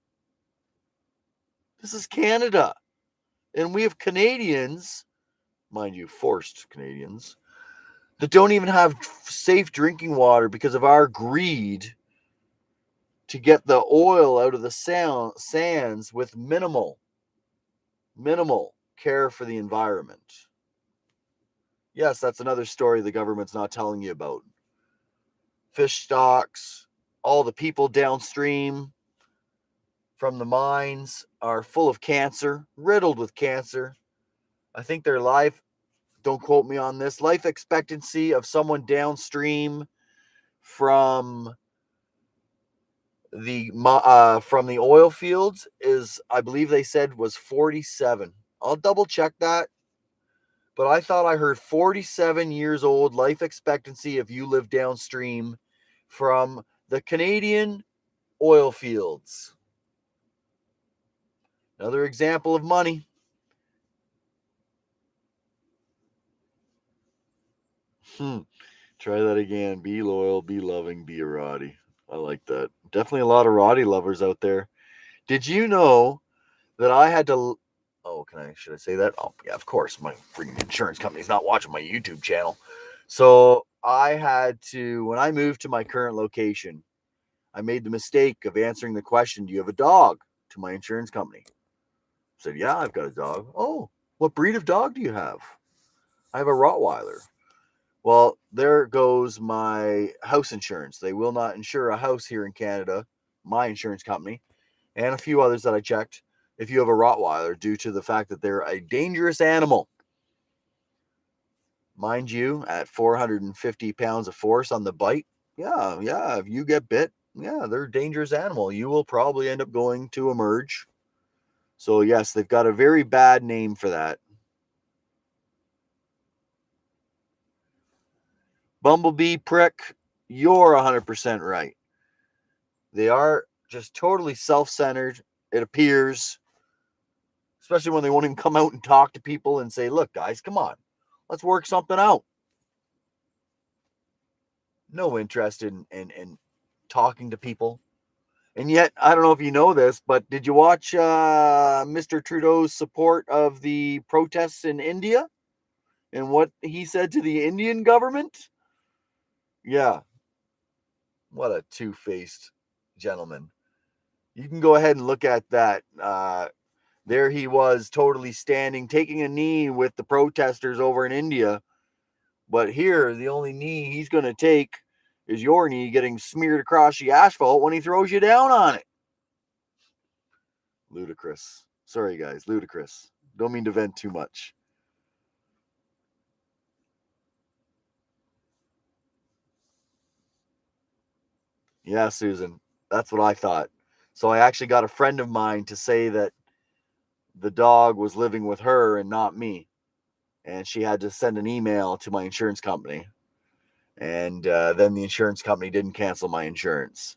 This is Canada. And we have Canadians, mind you, forced Canadians, that don't even have safe drinking water because of our greed to get the oil out of the sands with minimal care for the environment. Yes, that's another story the government's not telling you about. Fish stocks, all the people downstream from the mines are full of cancer, riddled with cancer. I think their life, don't quote me on this, life expectancy of someone downstream from the oil fields is, I believe they said, was 47. I'll double check that, but I thought I heard 47 years old life expectancy if you live downstream from the Canadian oil fields. Another example of money. Try that again. Be loyal, be loving, be a Roddy. I like that. Definitely a lot of Roddy lovers out there. Did you know that I had to? Oh, should I say that? Oh, yeah, of course. My freaking insurance company's not watching my YouTube channel. So I had to, when I moved to my current location, I made the mistake of answering the question, "Do you have a dog?" to my insurance company. I said, "Yeah, I've got a dog." "Oh, what breed of dog do you have?" "I have a Rottweiler." Well, there goes my house insurance. They will not insure a house here in Canada, my insurance company, and a few others that I checked, if you have a Rottweiler, due to the fact that they're a dangerous animal. Mind you, at 450 pounds of force on the bite, yeah, if you get bit, yeah, they're a dangerous animal. You will probably end up going to emerge. So, yes, they've got a very bad name for that. Bumblebee prick, you're 100% right. They are just totally self-centered, it appears, especially when they won't even come out and talk to people and say, "Look, guys, come on, let's work something out." No interest in talking to people. And yet, I don't know if you know this, but did you watch Mr. Trudeau's support of the protests in India and what he said to the Indian government? Yeah, what a two-faced gentleman. You can go ahead and look at that. There he was, totally standing, taking a knee with the protesters over in India. But here, the only knee he's going to take is your knee getting smeared across the asphalt when he throws you down on it. Ludicrous. Sorry, guys, ludicrous. Don't mean to vent too much. Yeah, Susan, that's what I thought. So I actually got a friend of mine to say that the dog was living with her and not me. And she had to send an email to my insurance company. And then the insurance company didn't cancel my insurance.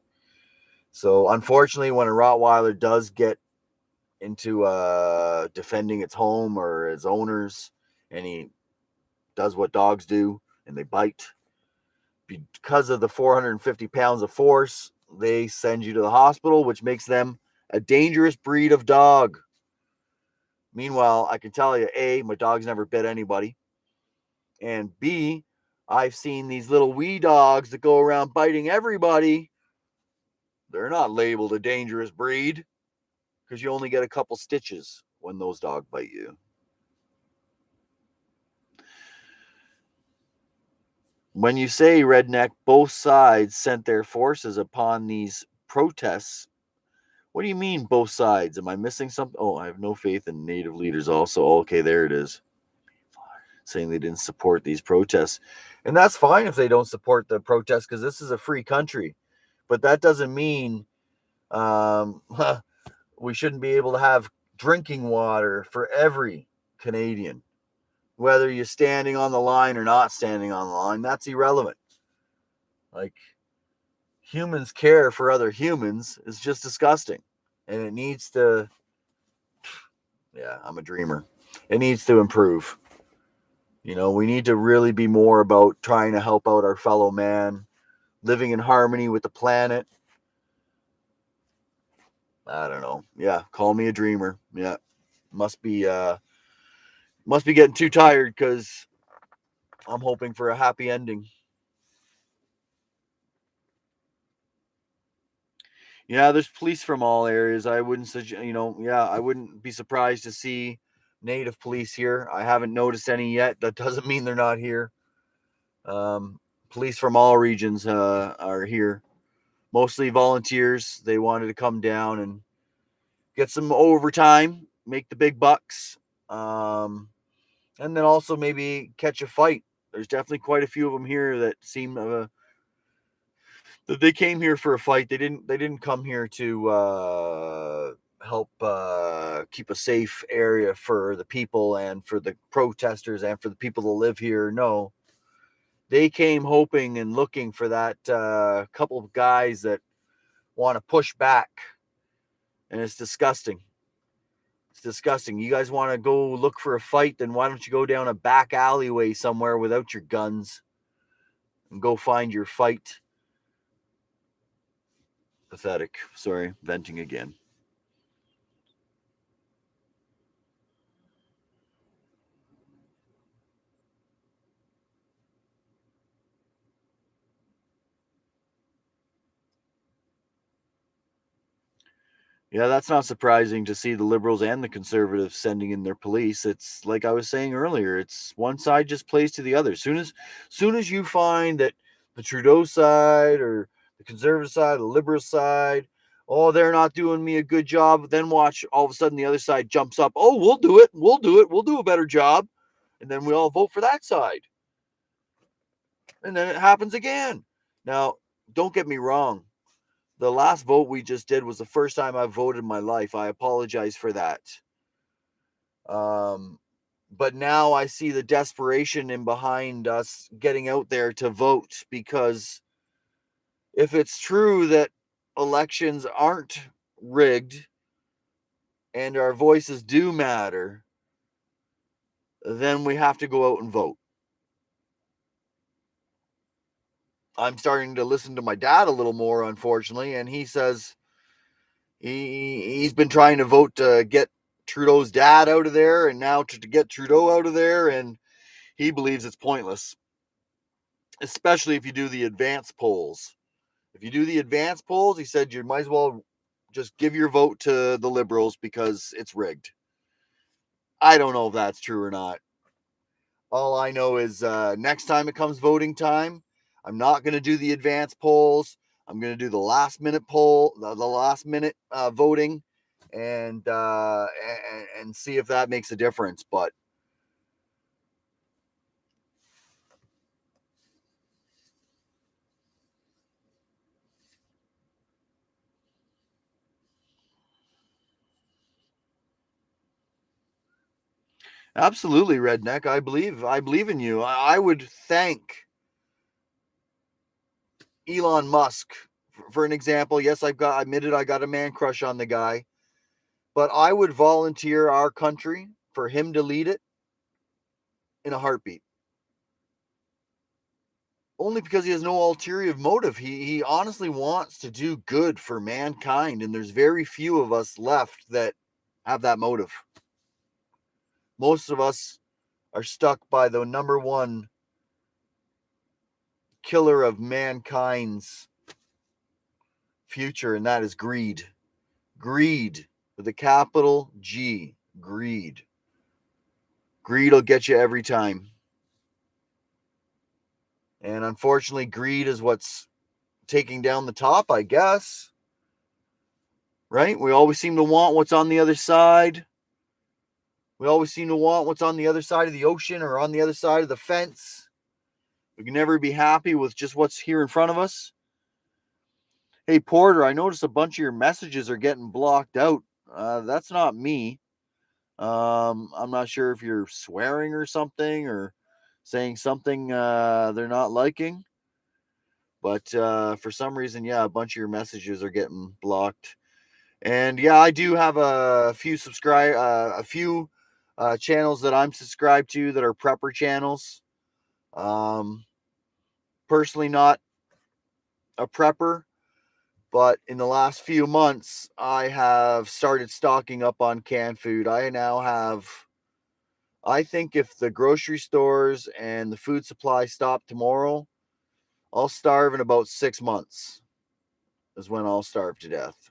So unfortunately, when a Rottweiler does get into defending its home or its owners, and he does what dogs do, and they bite. Because of the 450 pounds of force, they send you to the hospital, which makes them a dangerous breed of dog. Meanwhile, I can tell you, A, my dog's never bit anybody. And B, I've seen these little wee dogs that go around biting everybody. They're not labeled a dangerous breed because you only get a couple stitches when those dogs bite you. When you say, Redneck, both sides sent their forces upon these protests, what do you mean both sides? Am I missing something? Oh, I have no faith in Native leaders also. Okay, there it is. Saying they didn't support these protests. And that's fine if they don't support the protests because this is a free country. But that doesn't mean we shouldn't be able to have drinking water for every Canadian. Whether you're standing on the line or not standing on the line, that's irrelevant. Like, humans care for other humans is just disgusting. And it needs to, yeah, I'm a dreamer. It needs to improve. You know, we need to really be more about trying to help out our fellow man, living in harmony with the planet. I don't know. Yeah, call me a dreamer. Yeah. Must be getting too tired because I'm hoping for a happy ending. Yeah, there's police from all areas. I wouldn't suggest, I wouldn't be surprised to see Native police here. I haven't noticed any yet. That doesn't mean they're not here. Police from all regions are here. Mostly volunteers. They wanted to come down and get some overtime, make the big bucks, and then also maybe catch a fight. There's definitely quite a few of them here that seem that they came here for a fight. They didn't come here to help keep a safe area for the people and for the protesters and for the people that live here. No, they came hoping and looking for that couple of guys that want to push back, and it's disgusting. It's disgusting. You guys want to go look for a fight, then why don't you go down a back alleyway somewhere without your guns and go find your fight? Pathetic. Sorry, venting again. Yeah, that's not surprising to see the liberals and the conservatives sending in their police. It's like I was saying earlier, it's one side just plays to the other. Soon as you find that the Trudeau side or the conservative side, the liberal side, oh, they're not doing me a good job, then watch all of a sudden the other side jumps up. Oh, we'll do it. We'll do it. We'll do a better job. And then we all vote for that side. And then it happens again. Now, don't get me wrong. The last vote we just did was the first time I've voted in my life. I apologize for that. But now I see the desperation in behind us getting out there to vote because if it's true that elections aren't rigged and our voices do matter, then we have to go out and vote. I'm starting to listen to my dad a little more, unfortunately, and he says he's been trying to vote to get Trudeau's dad out of there and now to get Trudeau out of there, and he believes it's pointless, especially if you do the advance polls. If you do the advance polls, he said you might as well just give your vote to the Liberals because it's rigged. I don't know if that's true or not. All I know is next time it comes voting time, I'm not going to do the advance polls. I'm going to do the last minute poll, the last minute voting, and see if that makes a difference. But absolutely, Redneck, I believe in you. I would thank Elon Musk for an example. Yes, I admitted I got a man crush on the guy. But I would volunteer our country for him to lead it in a heartbeat. Only because he has no ulterior motive. He honestly wants to do good for mankind, and there's very few of us left that have that motive. Most of us are stuck by the number one killer of mankind's future, and that is greed. Greed with a capital G. Greed. Greed will get you every time. And unfortunately, greed is what's taking down the top, I guess. Right? We always seem to want what's on the other side. We always seem to want what's on the other side of the ocean or on the other side of the fence. We can never be happy with just what's here in front of us. Hey, Porter, I noticed a bunch of your messages are getting blocked out. That's not me. I'm not sure if you're swearing or something or saying something they're not liking. But for some reason, yeah, a bunch of your messages are getting blocked. And yeah, I do have a few channels that I'm subscribed to that are prepper channels. Personally, not a prepper, but in the last few months, I have started stocking up on canned food. I think if the grocery stores and the food supply stop tomorrow, I'll starve in about 6 months, is when I'll starve to death.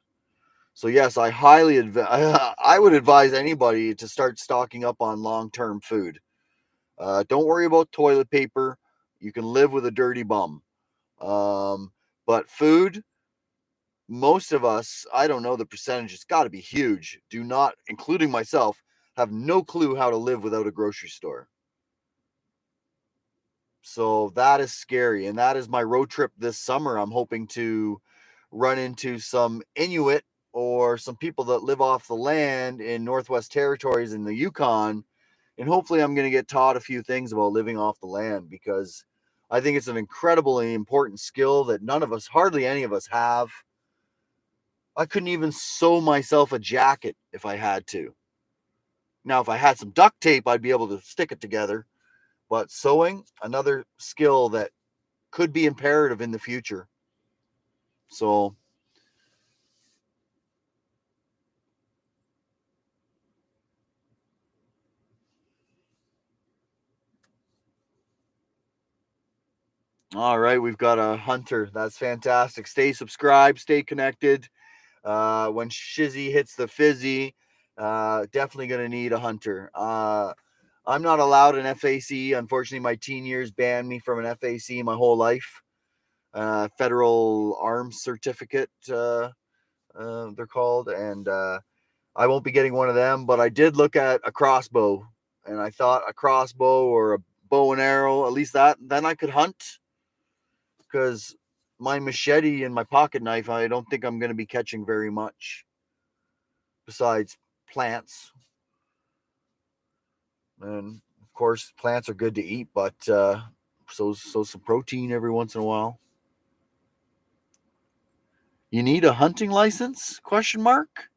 So yes, I would advise anybody to start stocking up on long-term food. Don't worry about toilet paper. You can live with a dirty bum. But food, most of us, I don't know the percentage, it's got to be huge, do not, including myself, have no clue how to live without a grocery store. So that is scary. And that is my road trip this summer. I'm hoping to run into some Inuit or some people that live off the land in Northwest Territories in the Yukon. And hopefully I'm going to get taught a few things about living off the land, because I think it's an incredibly important skill that hardly any of us have. I couldn't even sew myself a jacket if I had to. Now, if I had some duct tape, I'd be able to stick it together. But sewing, another skill that could be imperative in the future. So, all right, we've got a hunter. That's fantastic. Stay subscribed, stay connected. When Shizzy hits the fizzy, definitely going to need a hunter. I'm not allowed an FAC. Unfortunately, my teen years banned me from an FAC my whole life. Federal Arms Certificate, they're called. And I won't be getting one of them, but I did look at a crossbow. And I thought a crossbow or a bow and arrow, at least then I could hunt. Because my machete and my pocket knife, I don't think I'm going to be catching very much besides plants. And of course, plants are good to eat, but so some protein every once in a while. You need a hunting license? Question mark.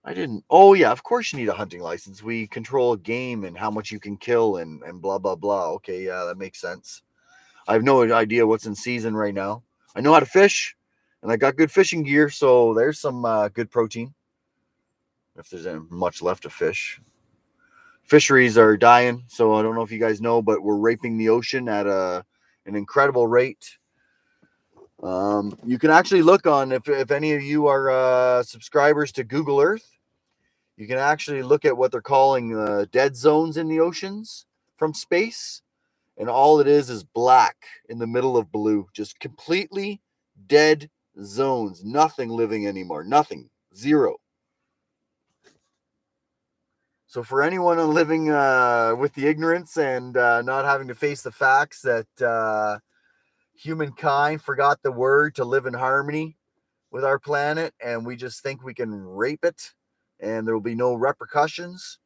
I didn't. Oh yeah, of course you need a hunting license. We control game and how much you can kill and blah blah blah. Okay, yeah, that makes sense. I have no idea what's in season right now. I know how to fish, and I got good fishing gear, so there's some good protein. If there's any much left to fish. Fisheries are dying, so I don't know if you guys know, but we're raping the ocean at an incredible rate. You can actually look on, if any of you are subscribers to Google Earth, you can actually look at what they're calling dead zones in the oceans from space. And all it is black in the middle of blue. Just completely dead zones. Nothing living anymore. Nothing. Zero. So for anyone living with the ignorance and not having to face the facts that humankind forgot the word to live in harmony with our planet, and we just think we can rape it and there will be no repercussions,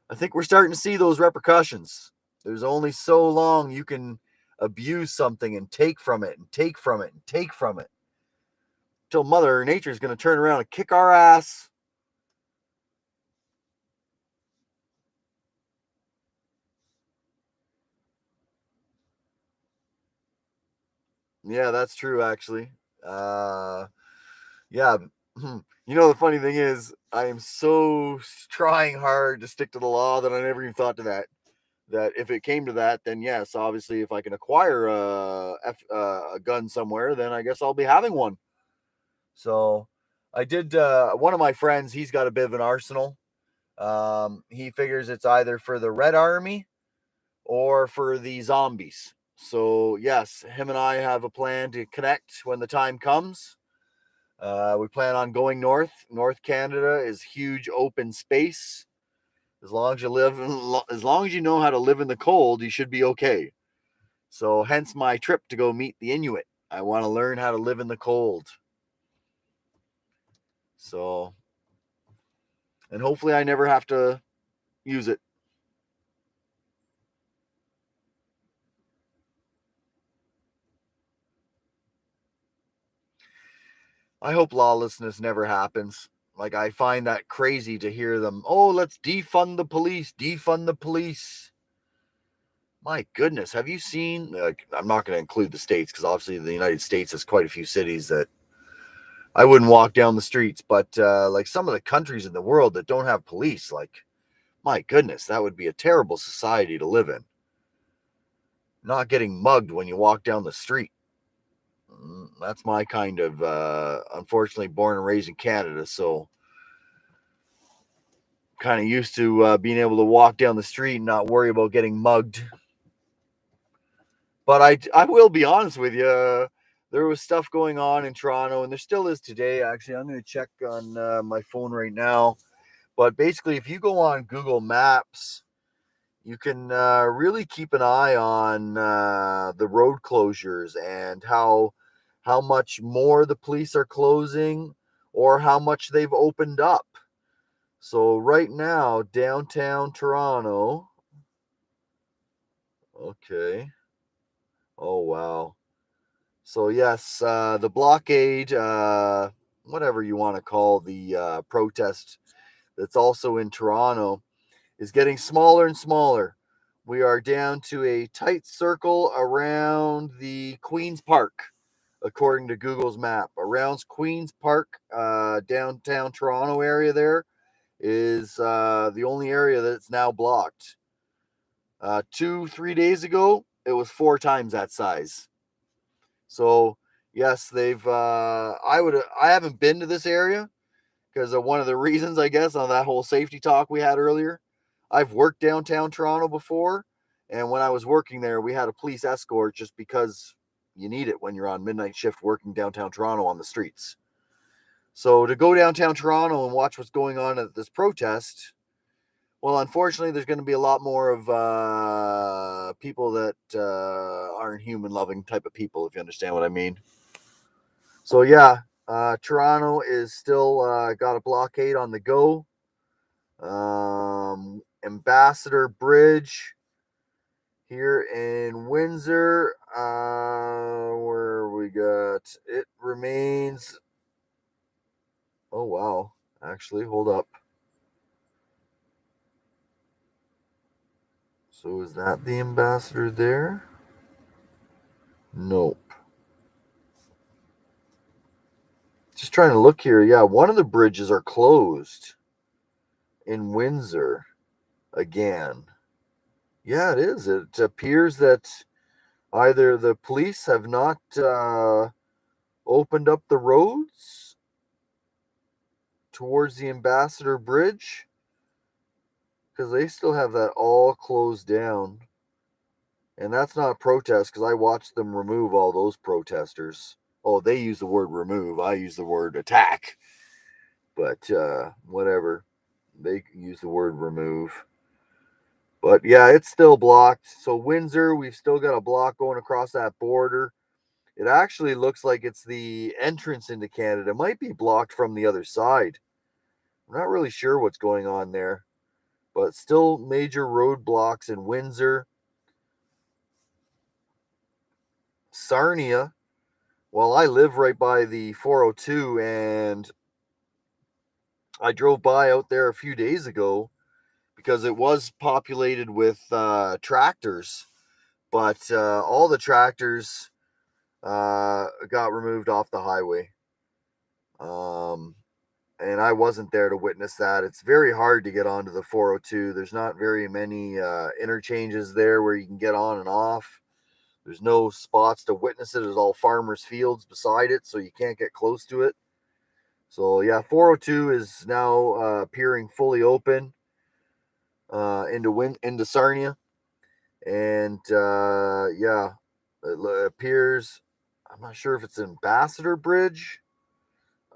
I think we're starting to see those repercussions. There's only so long you can abuse something and take from it and take from it and take from it. till Mother Nature is going to turn around and kick our ass. Yeah, that's true, actually. Yeah. The funny thing is, I am so trying hard to stick to the law that I never even thought to that if it came to that, then yes, obviously, if I can acquire a gun somewhere, then I guess I'll be having one. So I did. One of my friends, he's got a bit of an arsenal. He figures it's either for the Red Army or for the zombies. So yes, him and I have a plan to connect when the time comes. We plan on going north. North Canada is huge open space. As long as you know how to live in the cold, you should be okay. So hence my trip to go meet the Inuit. I want to learn how to live in the cold. So, and hopefully I never have to use it. I hope lawlessness never happens. Like, I find that crazy to hear them, oh, let's defund the police, defund the police. My goodness, have you seen? Like, I'm not going to include the states because obviously the United States has quite a few cities that I wouldn't walk down the streets, but like some of the countries in the world that don't have police, like, my goodness, that would be a terrible society to live in. Not getting mugged when you walk down the street. That's my kind of, unfortunately, born and raised in Canada, so kind of used to being able to walk down the street and not worry about getting mugged. But I will be honest with you. There was stuff going on in Toronto, and there still is today. Actually, I'm going to check on my phone right now. But basically, if you go on Google Maps, you can really keep an eye on the road closures and how much more the police are closing or how much they've opened up. So right now, downtown Toronto. Okay. Oh wow. So yes, the blockade, whatever you want to call the protest that's also in Toronto, is getting smaller and smaller. We are down to a tight circle around the Queen's Park, according to Google's map. Around Queen's Park, downtown Toronto area, there is the only area that's now blocked. 3 days ago, it was 4 times that size. So yes, they've. I haven't been to this area because of one of the reasons, I guess, on that whole safety talk we had earlier. I've worked downtown Toronto before, and when I was working there, we had a police escort just because you need it when you're on midnight shift working downtown Toronto on the streets. So to go downtown Toronto and watch what's going on at this protest, well, unfortunately, there's going to be a lot more of people that aren't human loving type of people, if you understand what I mean. So yeah, Toronto is still got a blockade on the go. Ambassador Bridge here in Windsor, where we got it remains. Oh wow, actually, hold up. So is that the ambassador there? Nope. Just trying to look here. Yeah, one of the bridges are closed in Windsor again. Yeah, it is. It appears that either the police have not opened up the roads towards the Ambassador Bridge because they still have that all closed down. And that's not a protest because I watched them remove all those protesters. Oh, they use the word remove. I use the word attack. But whatever. They use the word remove. But yeah, it's still blocked. So Windsor, we've still got a block going across that border. It actually looks like it's the entrance into Canada. It might be blocked from the other side. I'm not really sure what's going on there, but still major roadblocks in Windsor. Sarnia, Well, I live right by the 402, and I drove by out there a few days ago because it was populated with tractors, but all the tractors got removed off the highway. Um, and I wasn't there to witness that. It's very hard to get onto the 402. There's not very many interchanges there where you can get on and off. There's no spots to witness it. There's all farmers' fields beside it, so you can't get close to it. So yeah, 402 is now appearing fully open into Sarnia, and yeah, it appears. I'm not sure if it's Ambassador Bridge.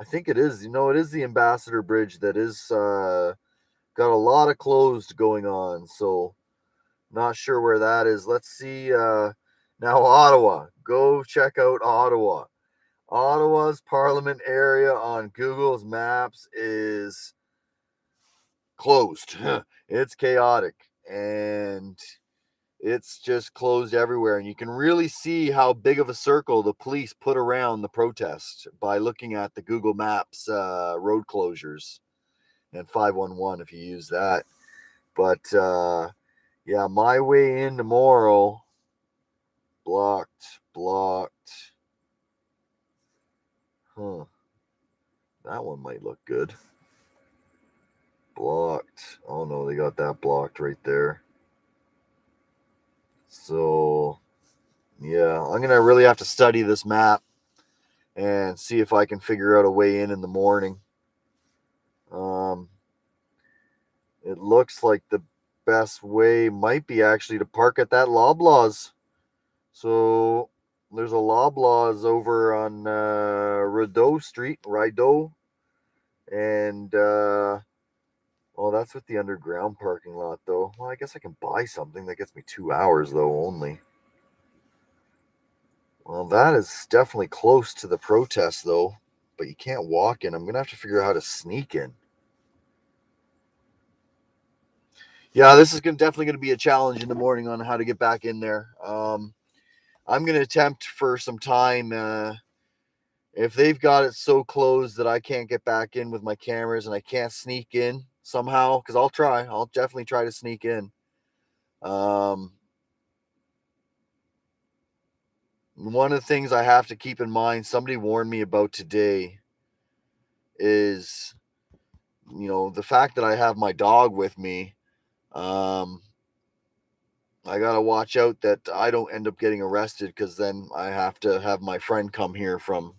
I think it is. It is the Ambassador Bridge that is got a lot of closed going on. So not sure where that is. Let's see. Now Ottawa. Go check out Ottawa. Ottawa's Parliament area on Google's maps is closed. It's chaotic and it's just closed everywhere. And you can really see how big of a circle the police put around the protest by looking at the Google Maps road closures and 511 if you use that. But yeah, my way in tomorrow, blocked. Huh. That one might look good. Blocked. Oh no, they got that blocked right there. So yeah, I'm gonna really have to study this map and see if I can figure out a way in the morning. Um, it looks like the best way might be actually to park at that Loblaws. So there's a Loblaws over on Rideau, and oh, that's with the underground parking lot though. Well, I guess I can buy something that gets me 2 hours though only. Well, that is definitely close to the protest though, but you can't walk in. I'm gonna have to figure out how to sneak in. Yeah, this is definitely going to be a challenge in the morning on how to get back in there. I'm going to attempt for some time. If they've got it so closed that I can't get back in with my cameras and I can't sneak in somehow, because I'll try. I'll definitely try to sneak in. One of the things I have to keep in mind, somebody warned me about today, is the fact that I have my dog with me. I gotta watch out that I don't end up getting arrested, because then I have to have my friend come here from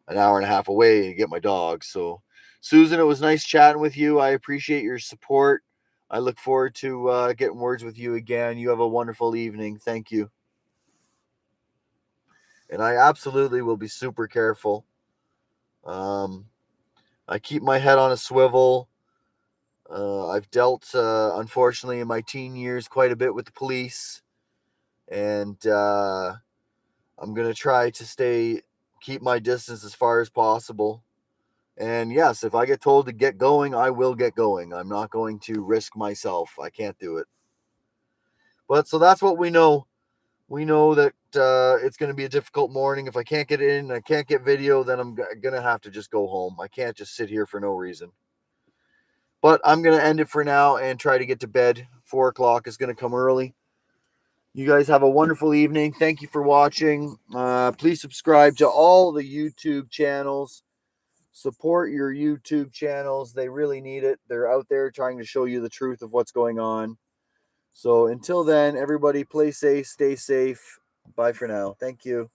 an hour and a half away to get my dog. So, Susan, it was nice chatting with you. I appreciate your support. I look forward to getting words with you again. You have a wonderful evening. Thank you. And I absolutely will be super careful. Um, I keep my head on a swivel. I've dealt, unfortunately, in my teen years quite a bit with the police, and I'm gonna try to keep my distance as far as possible. And yes, if I get told to get going, I will get going. I'm not going to risk myself. I can't do it. But so that's what we know. We know that it's going to be a difficult morning. If I can't get in, I can't get video, then I'm going to have to just go home. I can't just sit here for no reason. But I'm going to end it for now and try to get to bed. 4 o'clock is going to come early. You guys have a wonderful evening. Thank you for watching. Please subscribe to all the YouTube channels. Support your YouTube channels. They really need it. They're out there trying to show you the truth of what's going on. So until then, everybody play safe, stay safe. Bye for now. Thank you.